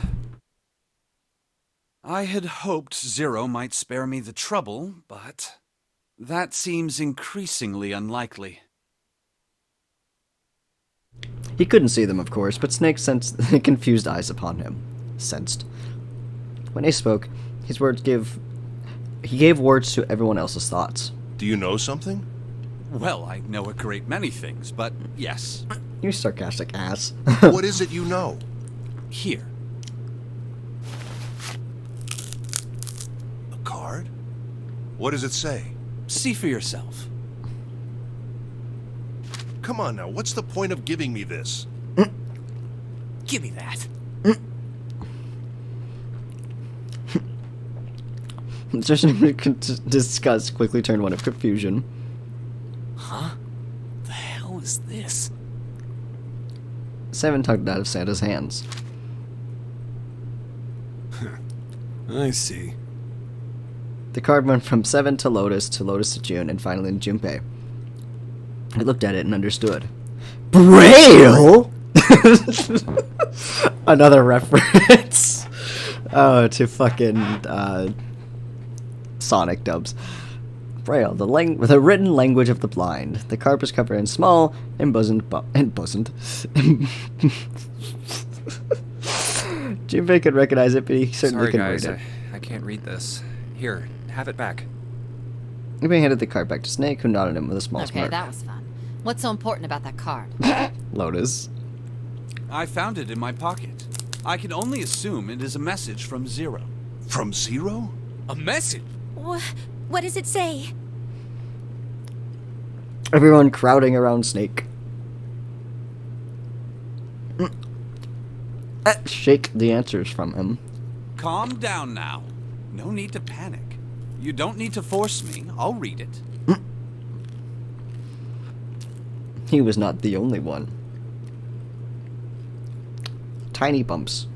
I had hoped Zero might spare me the trouble, but that seems increasingly unlikely. He couldn't see them, of course, but Snake sensed the confused eyes upon him. Sensed. When he spoke, he gave words to everyone else's thoughts. Do you know something? Well, I know a great many things, but yes. You sarcastic ass. What is it you know? Here. A card? What does it say? See for yourself. Come on now, what's the point of giving me this? Give me that. Searching to discuss quickly turned one of confusion. Huh? The hell is this? 7 tugged out of Santa's hands. I see. The card went from 7 to Lotus to June, and finally to Junpei. I looked at it and understood. Braille? Another reference. Oh, to fucking Sonic dubs. Braille, the written language of the blind. The card was covered in small, embosomed. Junpei could recognize it, but he certainly Sorry, couldn't guys, read it. I can't read this. Here, have it back. Junpei handed the card back to Snake, who nodded him with a small Okay, smirk. that was fun. What's so important about that card? Lotus. I found it in my pocket. I can only assume it is a message from Zero. From Zero? A message? What does it say? Everyone crowding around Snake. Shake the answers from him. Calm down now. No need to panic. You don't need to force me. I'll read it. He was not the only one. Tiny bumps.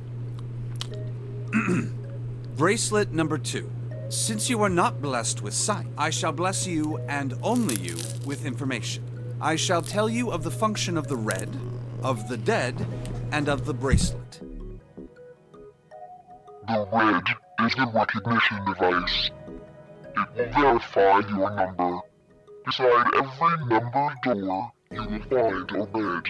Bracelet number 2. Since you are not blessed with sight, I shall bless you, and only you, with information. I shall tell you of the function of the red, of the dead, and of the bracelet. The red is the recognition device. It will verify your number. Beside every numbered door, you will find a red.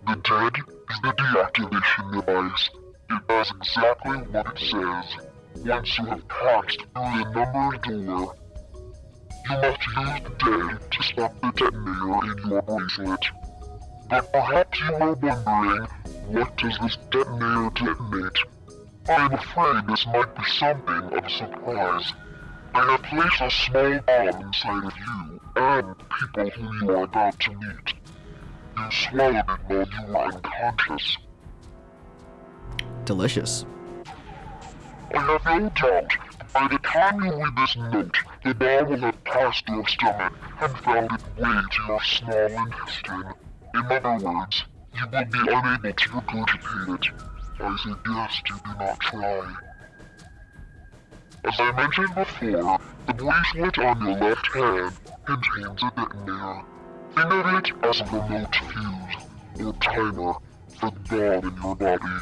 The dead is the deactivation device. It does exactly what it says. Once you have passed through the numbered door, you must use the dead to stop the detonator in your bracelet. But perhaps you are wondering, what does this detonator detonate? I am afraid this might be something of a surprise. I have placed a small bomb inside of you and people who you are about to meet. You swallowed it while you were unconscious. Delicious. I have no doubt that by the time you read this note, the bomb will have passed your stomach and found its way to your small intestine. In other words, you will be unable to regurgitate it. I suggest you do not try. As I mentioned before, the bracelet on your left hand contains a detonator. Think of it as a remote fuse, or timer, for the bomb in your body.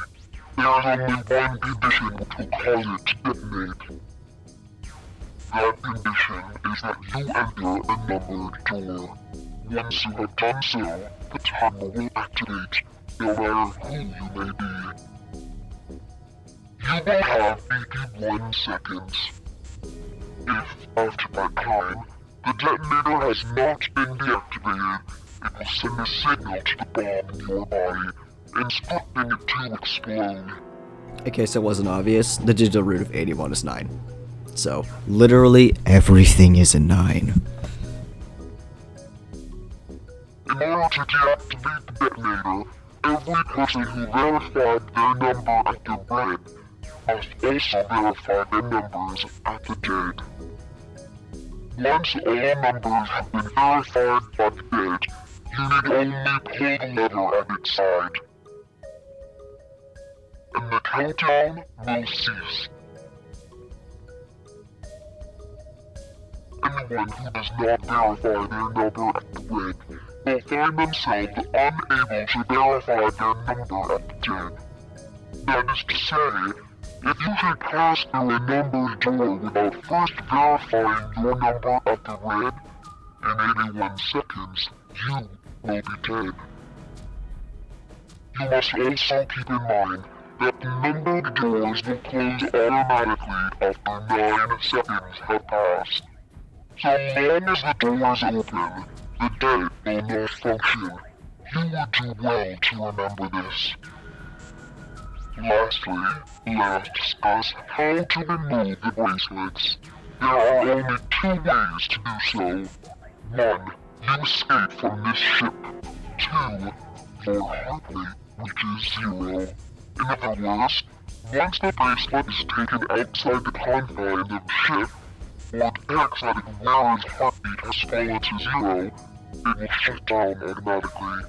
There is only one condition which will cause it to detonate. That condition is that you enter a numbered door. Once you have done so, the timer will activate, no matter who you may be. You will have 81 seconds. If, after that time, the detonator has not been deactivated, it will send a signal to the bomb in your body, instructing it to explode. In case it wasn't obvious, the digital root of 81 is 9. So, literally everything is a 9. In order to deactivate the detonator, every person who verified their number at the red must also verify their numbers at the dead. Once all numbers have been verified by the dead, you need only pull the lever at its side. And the countdown will cease. Anyone who does not verify their number at the red will find themselves unable to verify their number at the dead. That is to say, if you should pass through a numbered door without first verifying your number at the red, in 81 seconds, you will be dead. You must also keep in mind that the numbered doors will close automatically after 9 seconds have passed. So long as the doors open, the dead will not function. You would do well to remember this. Lastly, let us discuss how to remove the bracelets. There are only two ways to do so. One, you escape from this ship. Two, Lord Hartley reaches zero. In other words, once the bracelet is taken outside the confines of the ship, or X that it wears heartbeat has fallen to zero, it will shut down automatically.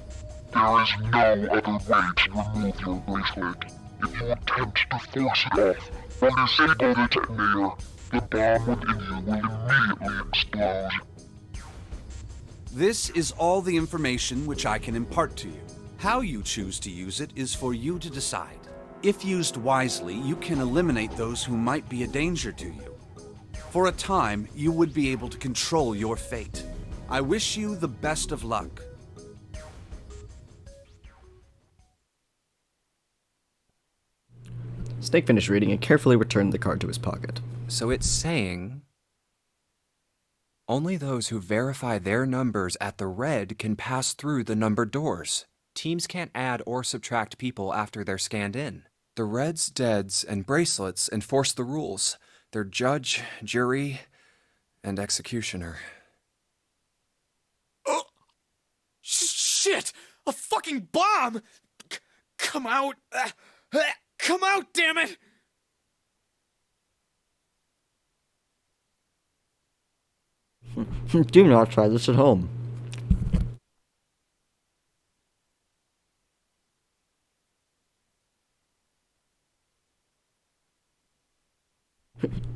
There is no other way to remove your bracelet. If you attempt to force it off or disable the detonator, the bomb within you will immediately explode. This is all the information which I can impart to you. How you choose to use it is for you to decide. If used wisely, you can eliminate those who might be a danger to you. For a time, you would be able to control your fate. I wish you the best of luck. Snake finished reading and carefully returned the card to his pocket. So it's saying only those who verify their numbers at the red can pass through the numbered doors. Teams can't add or subtract people after they're scanned in. The reds, deads, and bracelets enforce the rules. They're judge, jury, and executioner. Oh! Shit! A fucking bomb! Come out! Come out, damn it! Do not try this at home.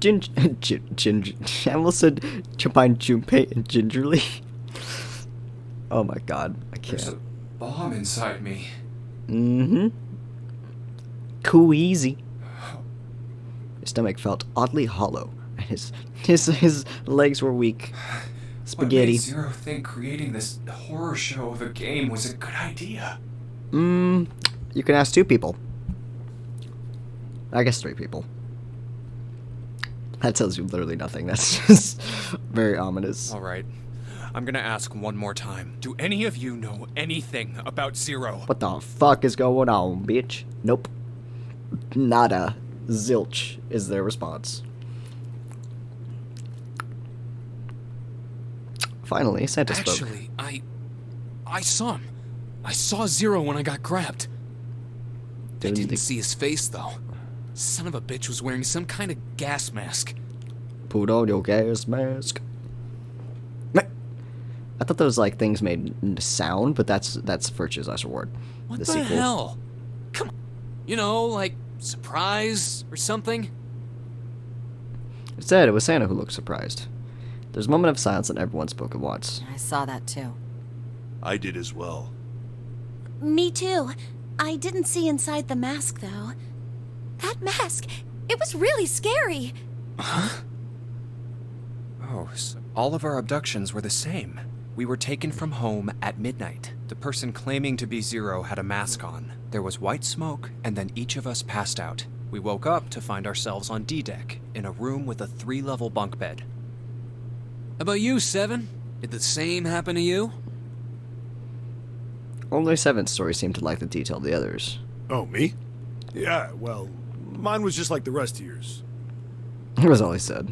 I almost said combine Junpei and Gingerly. Oh my god, I can't. There's a bomb inside me. Mm-hmm. Cool easy. His stomach felt oddly hollow, and his legs were weak. Spaghetti. What made Zero think creating this horror show of a game was a good idea? You can ask 2 people. I guess 3 people. That tells you literally nothing. That's just very ominous. Alright. I'm gonna ask one more time. Do any of you know anything about Zero? What the fuck is going on, bitch? Nope. Nada. Zilch is their response. Finally, Santa spoke. Actually, I saw him. I saw Zero when I got grabbed. I didn't see his face, though. Son of a bitch was wearing some kind of gas mask. Put on your gas mask. I thought those like things made sound, but that's Furch's last reward. What the hell? Come on. You know, like surprise or something? It said it was Santa who looked surprised. There's a moment of silence and everyone spoke at once. I saw that too. I did as well. Me too. I didn't see inside the mask, though. That mask, it was really scary. Huh? Oh, so all of our abductions were the same. We were taken from home at midnight. The person claiming to be Zero had a mask on. There was white smoke, and then each of us passed out. We woke up to find ourselves on D-Deck, in a room with a 3-level bunk bed. How about you, Seven? Did the same happen to you? Only Seven's story seemed to lack the detail of the others. Oh, me? Yeah, well, mine was just like the rest of yours. That was all he said.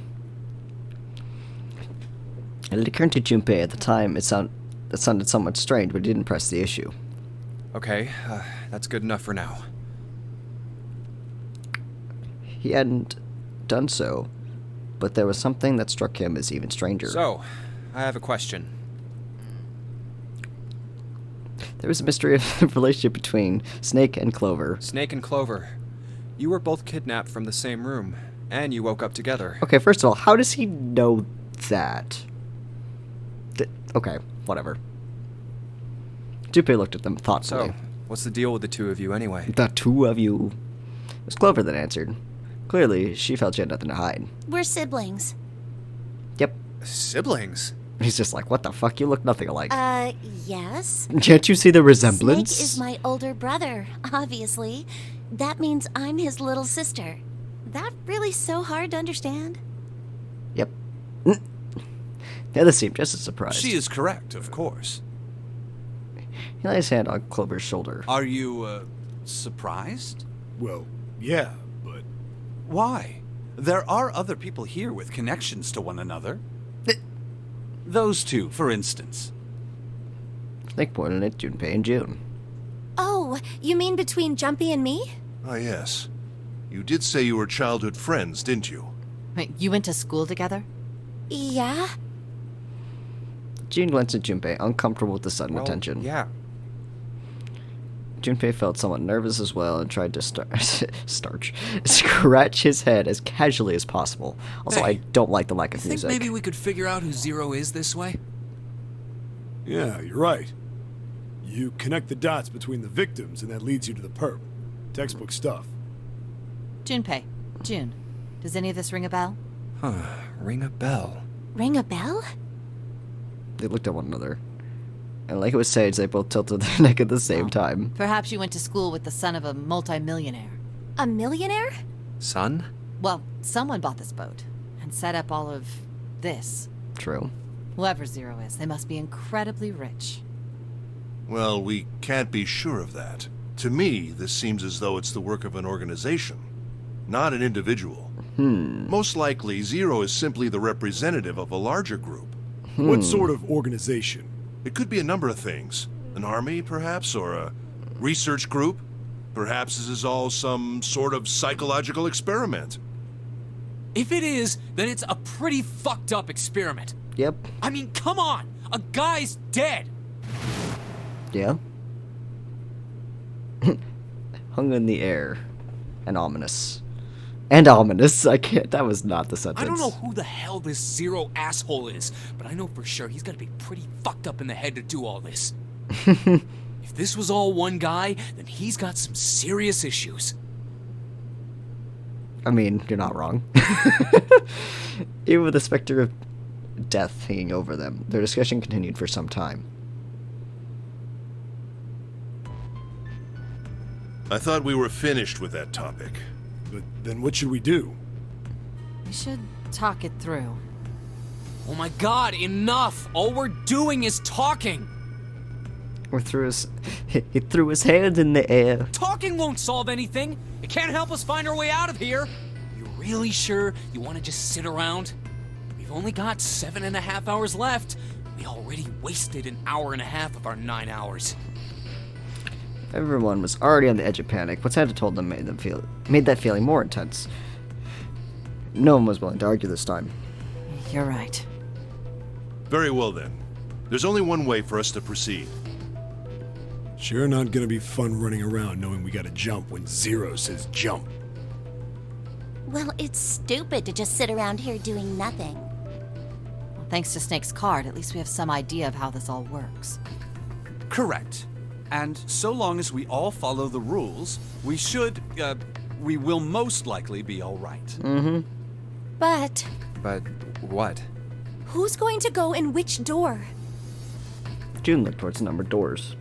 And it occurred to Junpei at the time it sounded somewhat strange, but he didn't press the issue. Okay, that's good enough for now. He hadn't done so, but there was something that struck him as even stranger. So, I have a question. There was a mystery of the relationship between Snake and Clover. Snake and Clover, you were both kidnapped from the same room, and you woke up together. Okay, first of all, how does he know that? Okay, whatever. Junpei looked at them thoughtfully. So, what's the deal with the two of you anyway? The two of you. It was Clover that answered. Clearly, she felt she had nothing to hide. We're siblings. Yep. Siblings? He's just like, what the fuck? You look nothing alike. Yes. Can't you see the resemblance? Snake is my older brother, obviously. That means I'm his little sister. That really so hard to understand? Yep. The others seemed just as surprised. She is correct, of course. He laid his hand on Clover's shoulder. Are you, surprised? Well, yeah, but... Why? There are other people here with connections to one another. Those two, for instance. Snake pointed at Junpei and June. Oh, you mean between Jumpy and me? Ah, yes. You did say you were childhood friends, didn't you? Wait, you went to school together? Yeah. June glanced at Junpei, uncomfortable with the sudden Well, attention. yeah. Junpei felt somewhat nervous as well and tried to scratch his head as casually as possible. Also, Hey, I don't like the lack of Think music. maybe we could figure out who Zero is this way? Yeah, you're right. You connect the dots between the victims, and that leads you to the perp. Textbook stuff. Junpei, June, does any of this ring a bell? Ring a bell. Ring a bell? They looked at one another. And like it was Sage, they both tilted their neck at the same time. Perhaps you went to school with the son of a multimillionaire. A millionaire? Son? Well, someone bought this boat and set up all of this. True. Whoever Zero is, they must be incredibly rich. Well, we can't be sure of that. To me, this seems as though it's the work of an organization, not an individual. Most likely, Zero is simply the representative of a larger group. What sort of organization? It could be a number of things. An army, perhaps, or a research group. Perhaps this is all some sort of psychological experiment. If it is, then it's a pretty fucked up experiment. Yep. I mean, come on! A guy's dead! Yeah. Hung in the air. And ominous. And ominous. I can't. That was not the sentence. I don't know who the hell this Zero asshole is, but I know for sure he's gotta be pretty fucked up in the head to do all this. If this was all one guy, then he's got some serious issues. I mean, you're not wrong. Even with the specter of death hanging over them, their discussion continued for some time. I thought we were finished with that topic. But then what should we do? We should talk it through. Oh my god, enough! All we're doing is talking! He threw his hand in the air. Talking won't solve anything! It can't help us find our way out of here! You really sure you want to just sit around? We've only got 7.5 hours left. We already wasted an hour and a half of our 9 hours. Everyone was already on the edge of panic. What Santa told them made that feeling more intense. No one was willing to argue this time. You're right. Very well then. There's only one way for us to proceed. Sure not gonna be fun running around knowing we gotta jump when Zero says jump. Well, it's stupid to just sit around here doing nothing. Well, thanks to Snake's card, at least we have some idea of how this all works. Correct. And so long as we all follow the rules, we will most likely be all right. Mm-hmm. But But what? who's going to go in which door? June looked towards the numbered doors.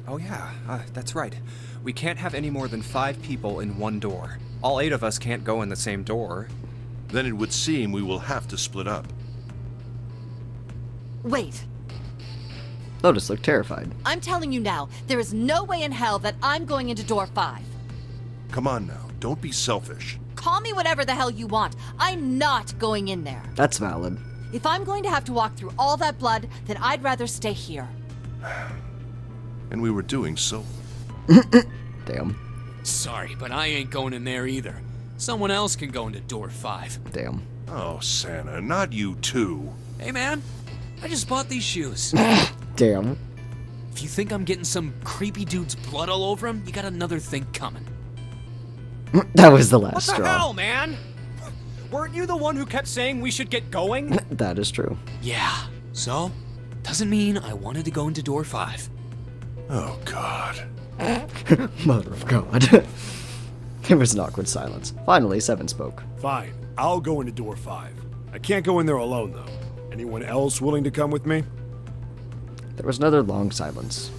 Oh yeah, that's right. We can't have any more than 5 people in one door. All 8 of us can't go in the same door. Then it would seem we will have to split up. Wait, Lotus looked terrified. I'm telling you now, there is no way in hell that I'm going into door 5. Come on now, don't be selfish. Call me whatever the hell you want. I'm not going in there. That's valid. If I'm going to have to walk through all that blood, then I'd rather stay here. And we were doing so. Damn. Sorry, but I ain't going in there either. Someone else can go into door 5. Damn. Oh, Santa, not you too. Hey man, I just bought these shoes. Damn. If you think I'm getting some creepy dude's blood all over him, you got another thing coming. That was the last What the straw. hell, man? Weren't you the one who kept saying we should get going? That is true. Yeah, so? Doesn't mean I wanted to go into door 5. Oh, God. Mother of God. There was an awkward silence. Finally, Seven spoke. Fine, I'll go into door 5. I can't go in there alone, though. Anyone else willing to come with me? There was another long silence.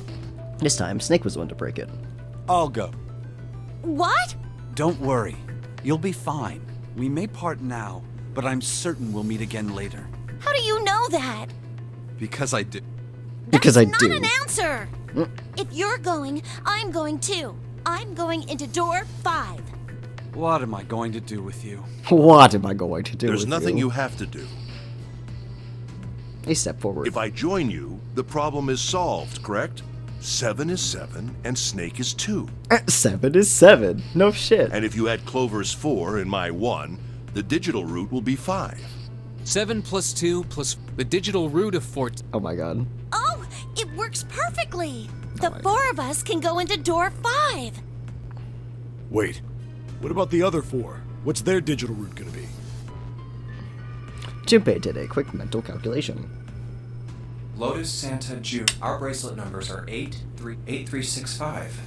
This time, Snake was the one to break it. I'll go. What? Don't worry. You'll be fine. We may part now, but I'm certain we'll meet again later. How do you know that? Because I do. Because I Not do. an answer! If you're going, I'm going too. I'm going into door 5. What am I going to do with you? What am I going to do There's with nothing you? you have to do. He stepped forward. If I join you, the problem is solved, correct? 7 is 7, and Snake is 2. 7 is 7. No shit. And if you add Clover's 4 and my 1, the digital root will be 5. 7 plus 2 plus the digital root of 14. Oh my god. Oh, it works perfectly. The my 4 of us can go into door 5. Wait, what about the other 4? What's their digital root gonna be? Junpei did a quick mental calculation. Lotus, Santa, June. Our bracelet numbers are 8365.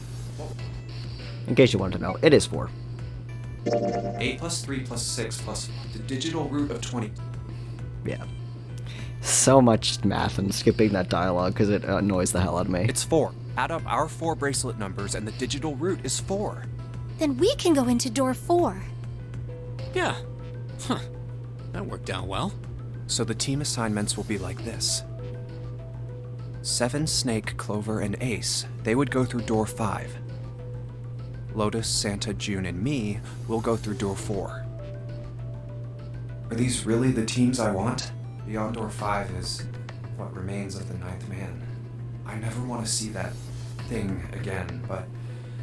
In case you wanted to know, it is 4. 8 plus 3 plus 6 plus the digital root of 20. Yeah. So much math and skipping that dialogue because it annoys the hell out of me. It's 4. Add up our 4 bracelet numbers and the digital root is 4. Then we can go into door 4. Yeah. Huh. That worked out well. So the team assignments will be like this. 7, Snake, Clover, and Ace. They would go through door 5. Lotus, Santa, June, and me will go through door 4. Are these really the teams I want? Beyond door 5 is what remains of the 9th man. I never want to see that thing again, but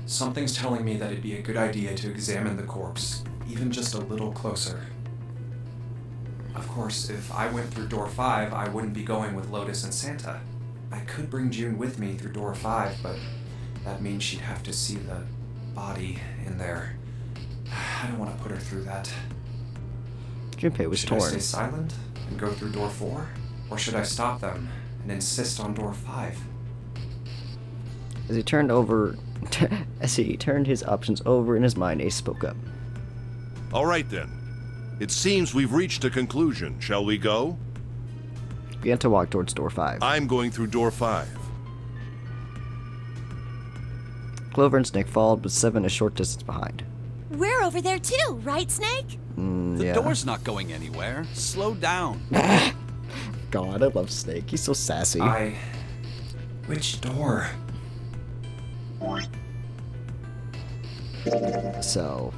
something's telling me that it'd be a good idea to examine the corpse, even just a little closer. Of course, if I went through door 5, I wouldn't be going with Lotus and Santa. I could bring June with me through door 5, but that means she'd have to see the body in there. I don't want to put her through that. Junpei was Should I torn. stay silent and go through door 4? Or should I stop them and insist on door 5? As he turned his options over in his mind, Ace spoke up. All right then. It seems we've reached a conclusion. Shall we go? He began to walk towards door 5. I'm going through door 5. Clover and Snake followed, with 7 a short distance behind. We're over there too, right, Snake? The Yeah. door's not going anywhere. Slow down. God, I love Snake. He's so sassy. Which door? So,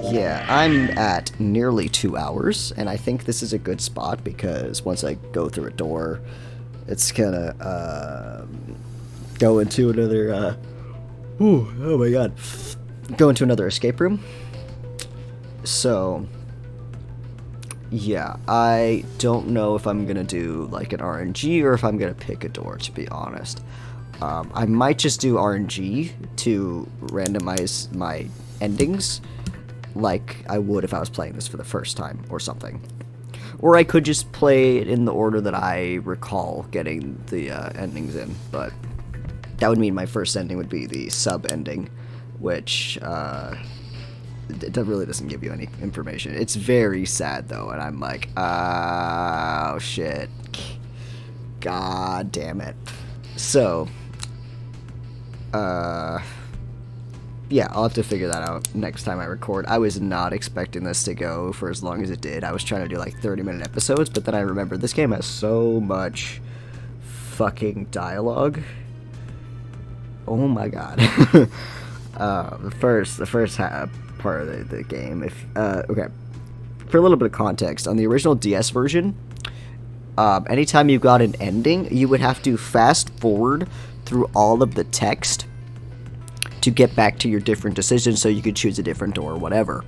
yeah, I'm at nearly 2 hours, and I think this is a good spot because once I go through a door, it's gonna, go into another, oh my god. Go into another escape room. So, yeah, I don't know if I'm gonna do, like, an RNG or if I'm gonna pick a door, to be honest. I might just do RNG to randomize my endings, like I would if I was playing this for the first time or something. Or I could just play it in the order that I recall getting the endings in, but that would mean my first ending would be the sub ending, which it really doesn't give you any information. It's very sad though, and I'm like, oh shit, god damn it. So, yeah, I'll have to figure that out next time I record. I was not expecting this to go for as long as it did. I was trying to do like 30-minute episodes, but then I remembered this game has so much fucking dialogue. Oh my god. The first part of the game, okay, for a little bit of context, on the original DS version, anytime you got an ending, you would have to fast forward through all of the text to get back to your different decisions so you could choose a different door or whatever.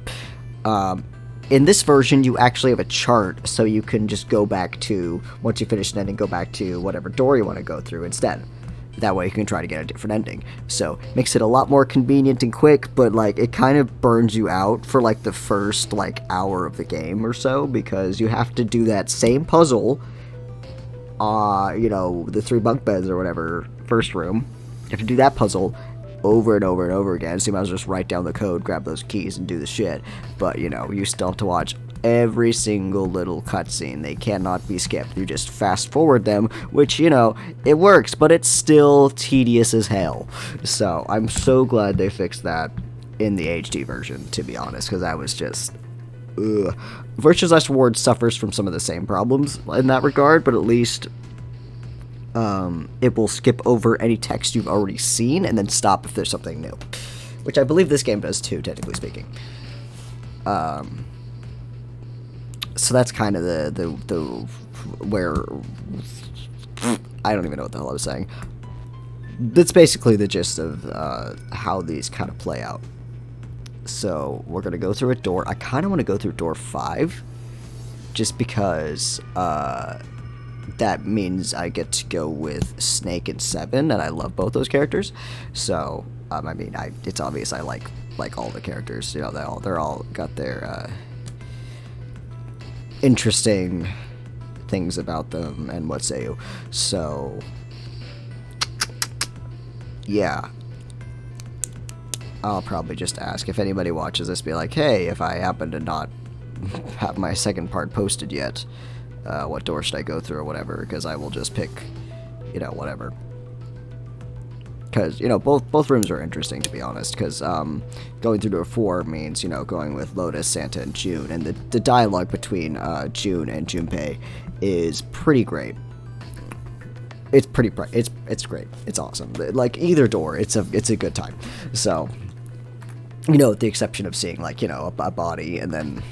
In this version, you actually have a chart, so you can just go back to, once you finish an ending, go back to whatever door you want to go through instead. That way you can try to get a different ending. So, makes it a lot more convenient and quick, but, like, it kind of burns you out for, like, the first, like, hour of the game or so, because you have to do that same puzzle, you know, the 3 bunk beds or whatever, first room. You have to do that puzzle over and over and over again, so you might as well just write down the code, grab those keys, and do the shit. But, you know, you still have to watch every single little cutscene. They cannot be skipped. You just fast forward them, which, you know, it works, but it's still tedious as hell. So, I'm so glad they fixed that in the HD version, to be honest, because I was just... ugh. Virtue's Last Reward suffers from some of the same problems in that regard, but at least... it will skip over any text you've already seen and then stop if there's something new. which I believe this game does too, technically speaking. So that's kind of the where I don't even know what the hell I was saying. That's basically the gist of how these kind of play out. So we're gonna go through a door. I kind of want to go through door 5, just because that means I get to go with Snake and Seven, and I love both those characters. So I mean, it's obvious I like all the characters. You know, they're all got their interesting things about them and what say you. So yeah, I'll probably just ask if anybody watches this, be like, hey, if I happen to not have my second part posted yet, what door should I go through or whatever, because I will just pick, you know, whatever. Because, you know, both rooms are interesting, to be honest, because going through door 4 means, you know, going with Lotus, Santa, and June, and the dialogue between June and Junpei is pretty great. It's pretty it's great. It's awesome. Like, either door, it's a good time. So, you know, with the exception of seeing, like, you know, a body, and then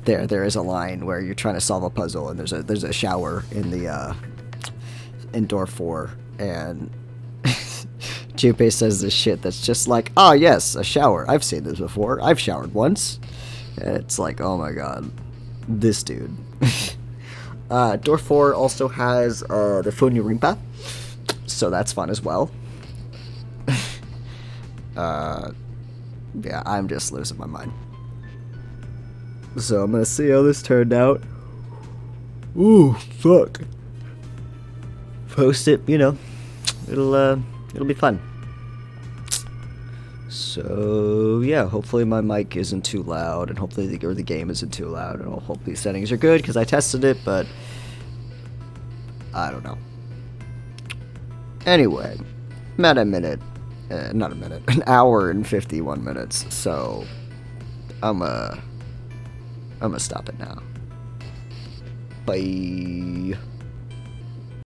there is a line where you're trying to solve a puzzle, and there's a shower in the in door 4, and Junpei says this shit that's just like, oh yes, a shower. I've seen this before. I've showered once. And it's like, oh my god, this dude. Door 4 also has the Funyu Rimpa, so that's fun as well. Yeah, I'm just losing my mind. So I'm gonna see how this turned out. Ooh, fuck. Post it, you know. It'll be fun. So yeah, hopefully my mic isn't too loud, and hopefully the game isn't too loud, and I'll hope these settings are good, because I tested it, but I don't know. Anyway, I'm at an hour and 51 minutes, so I'm gonna stop it now. Bye.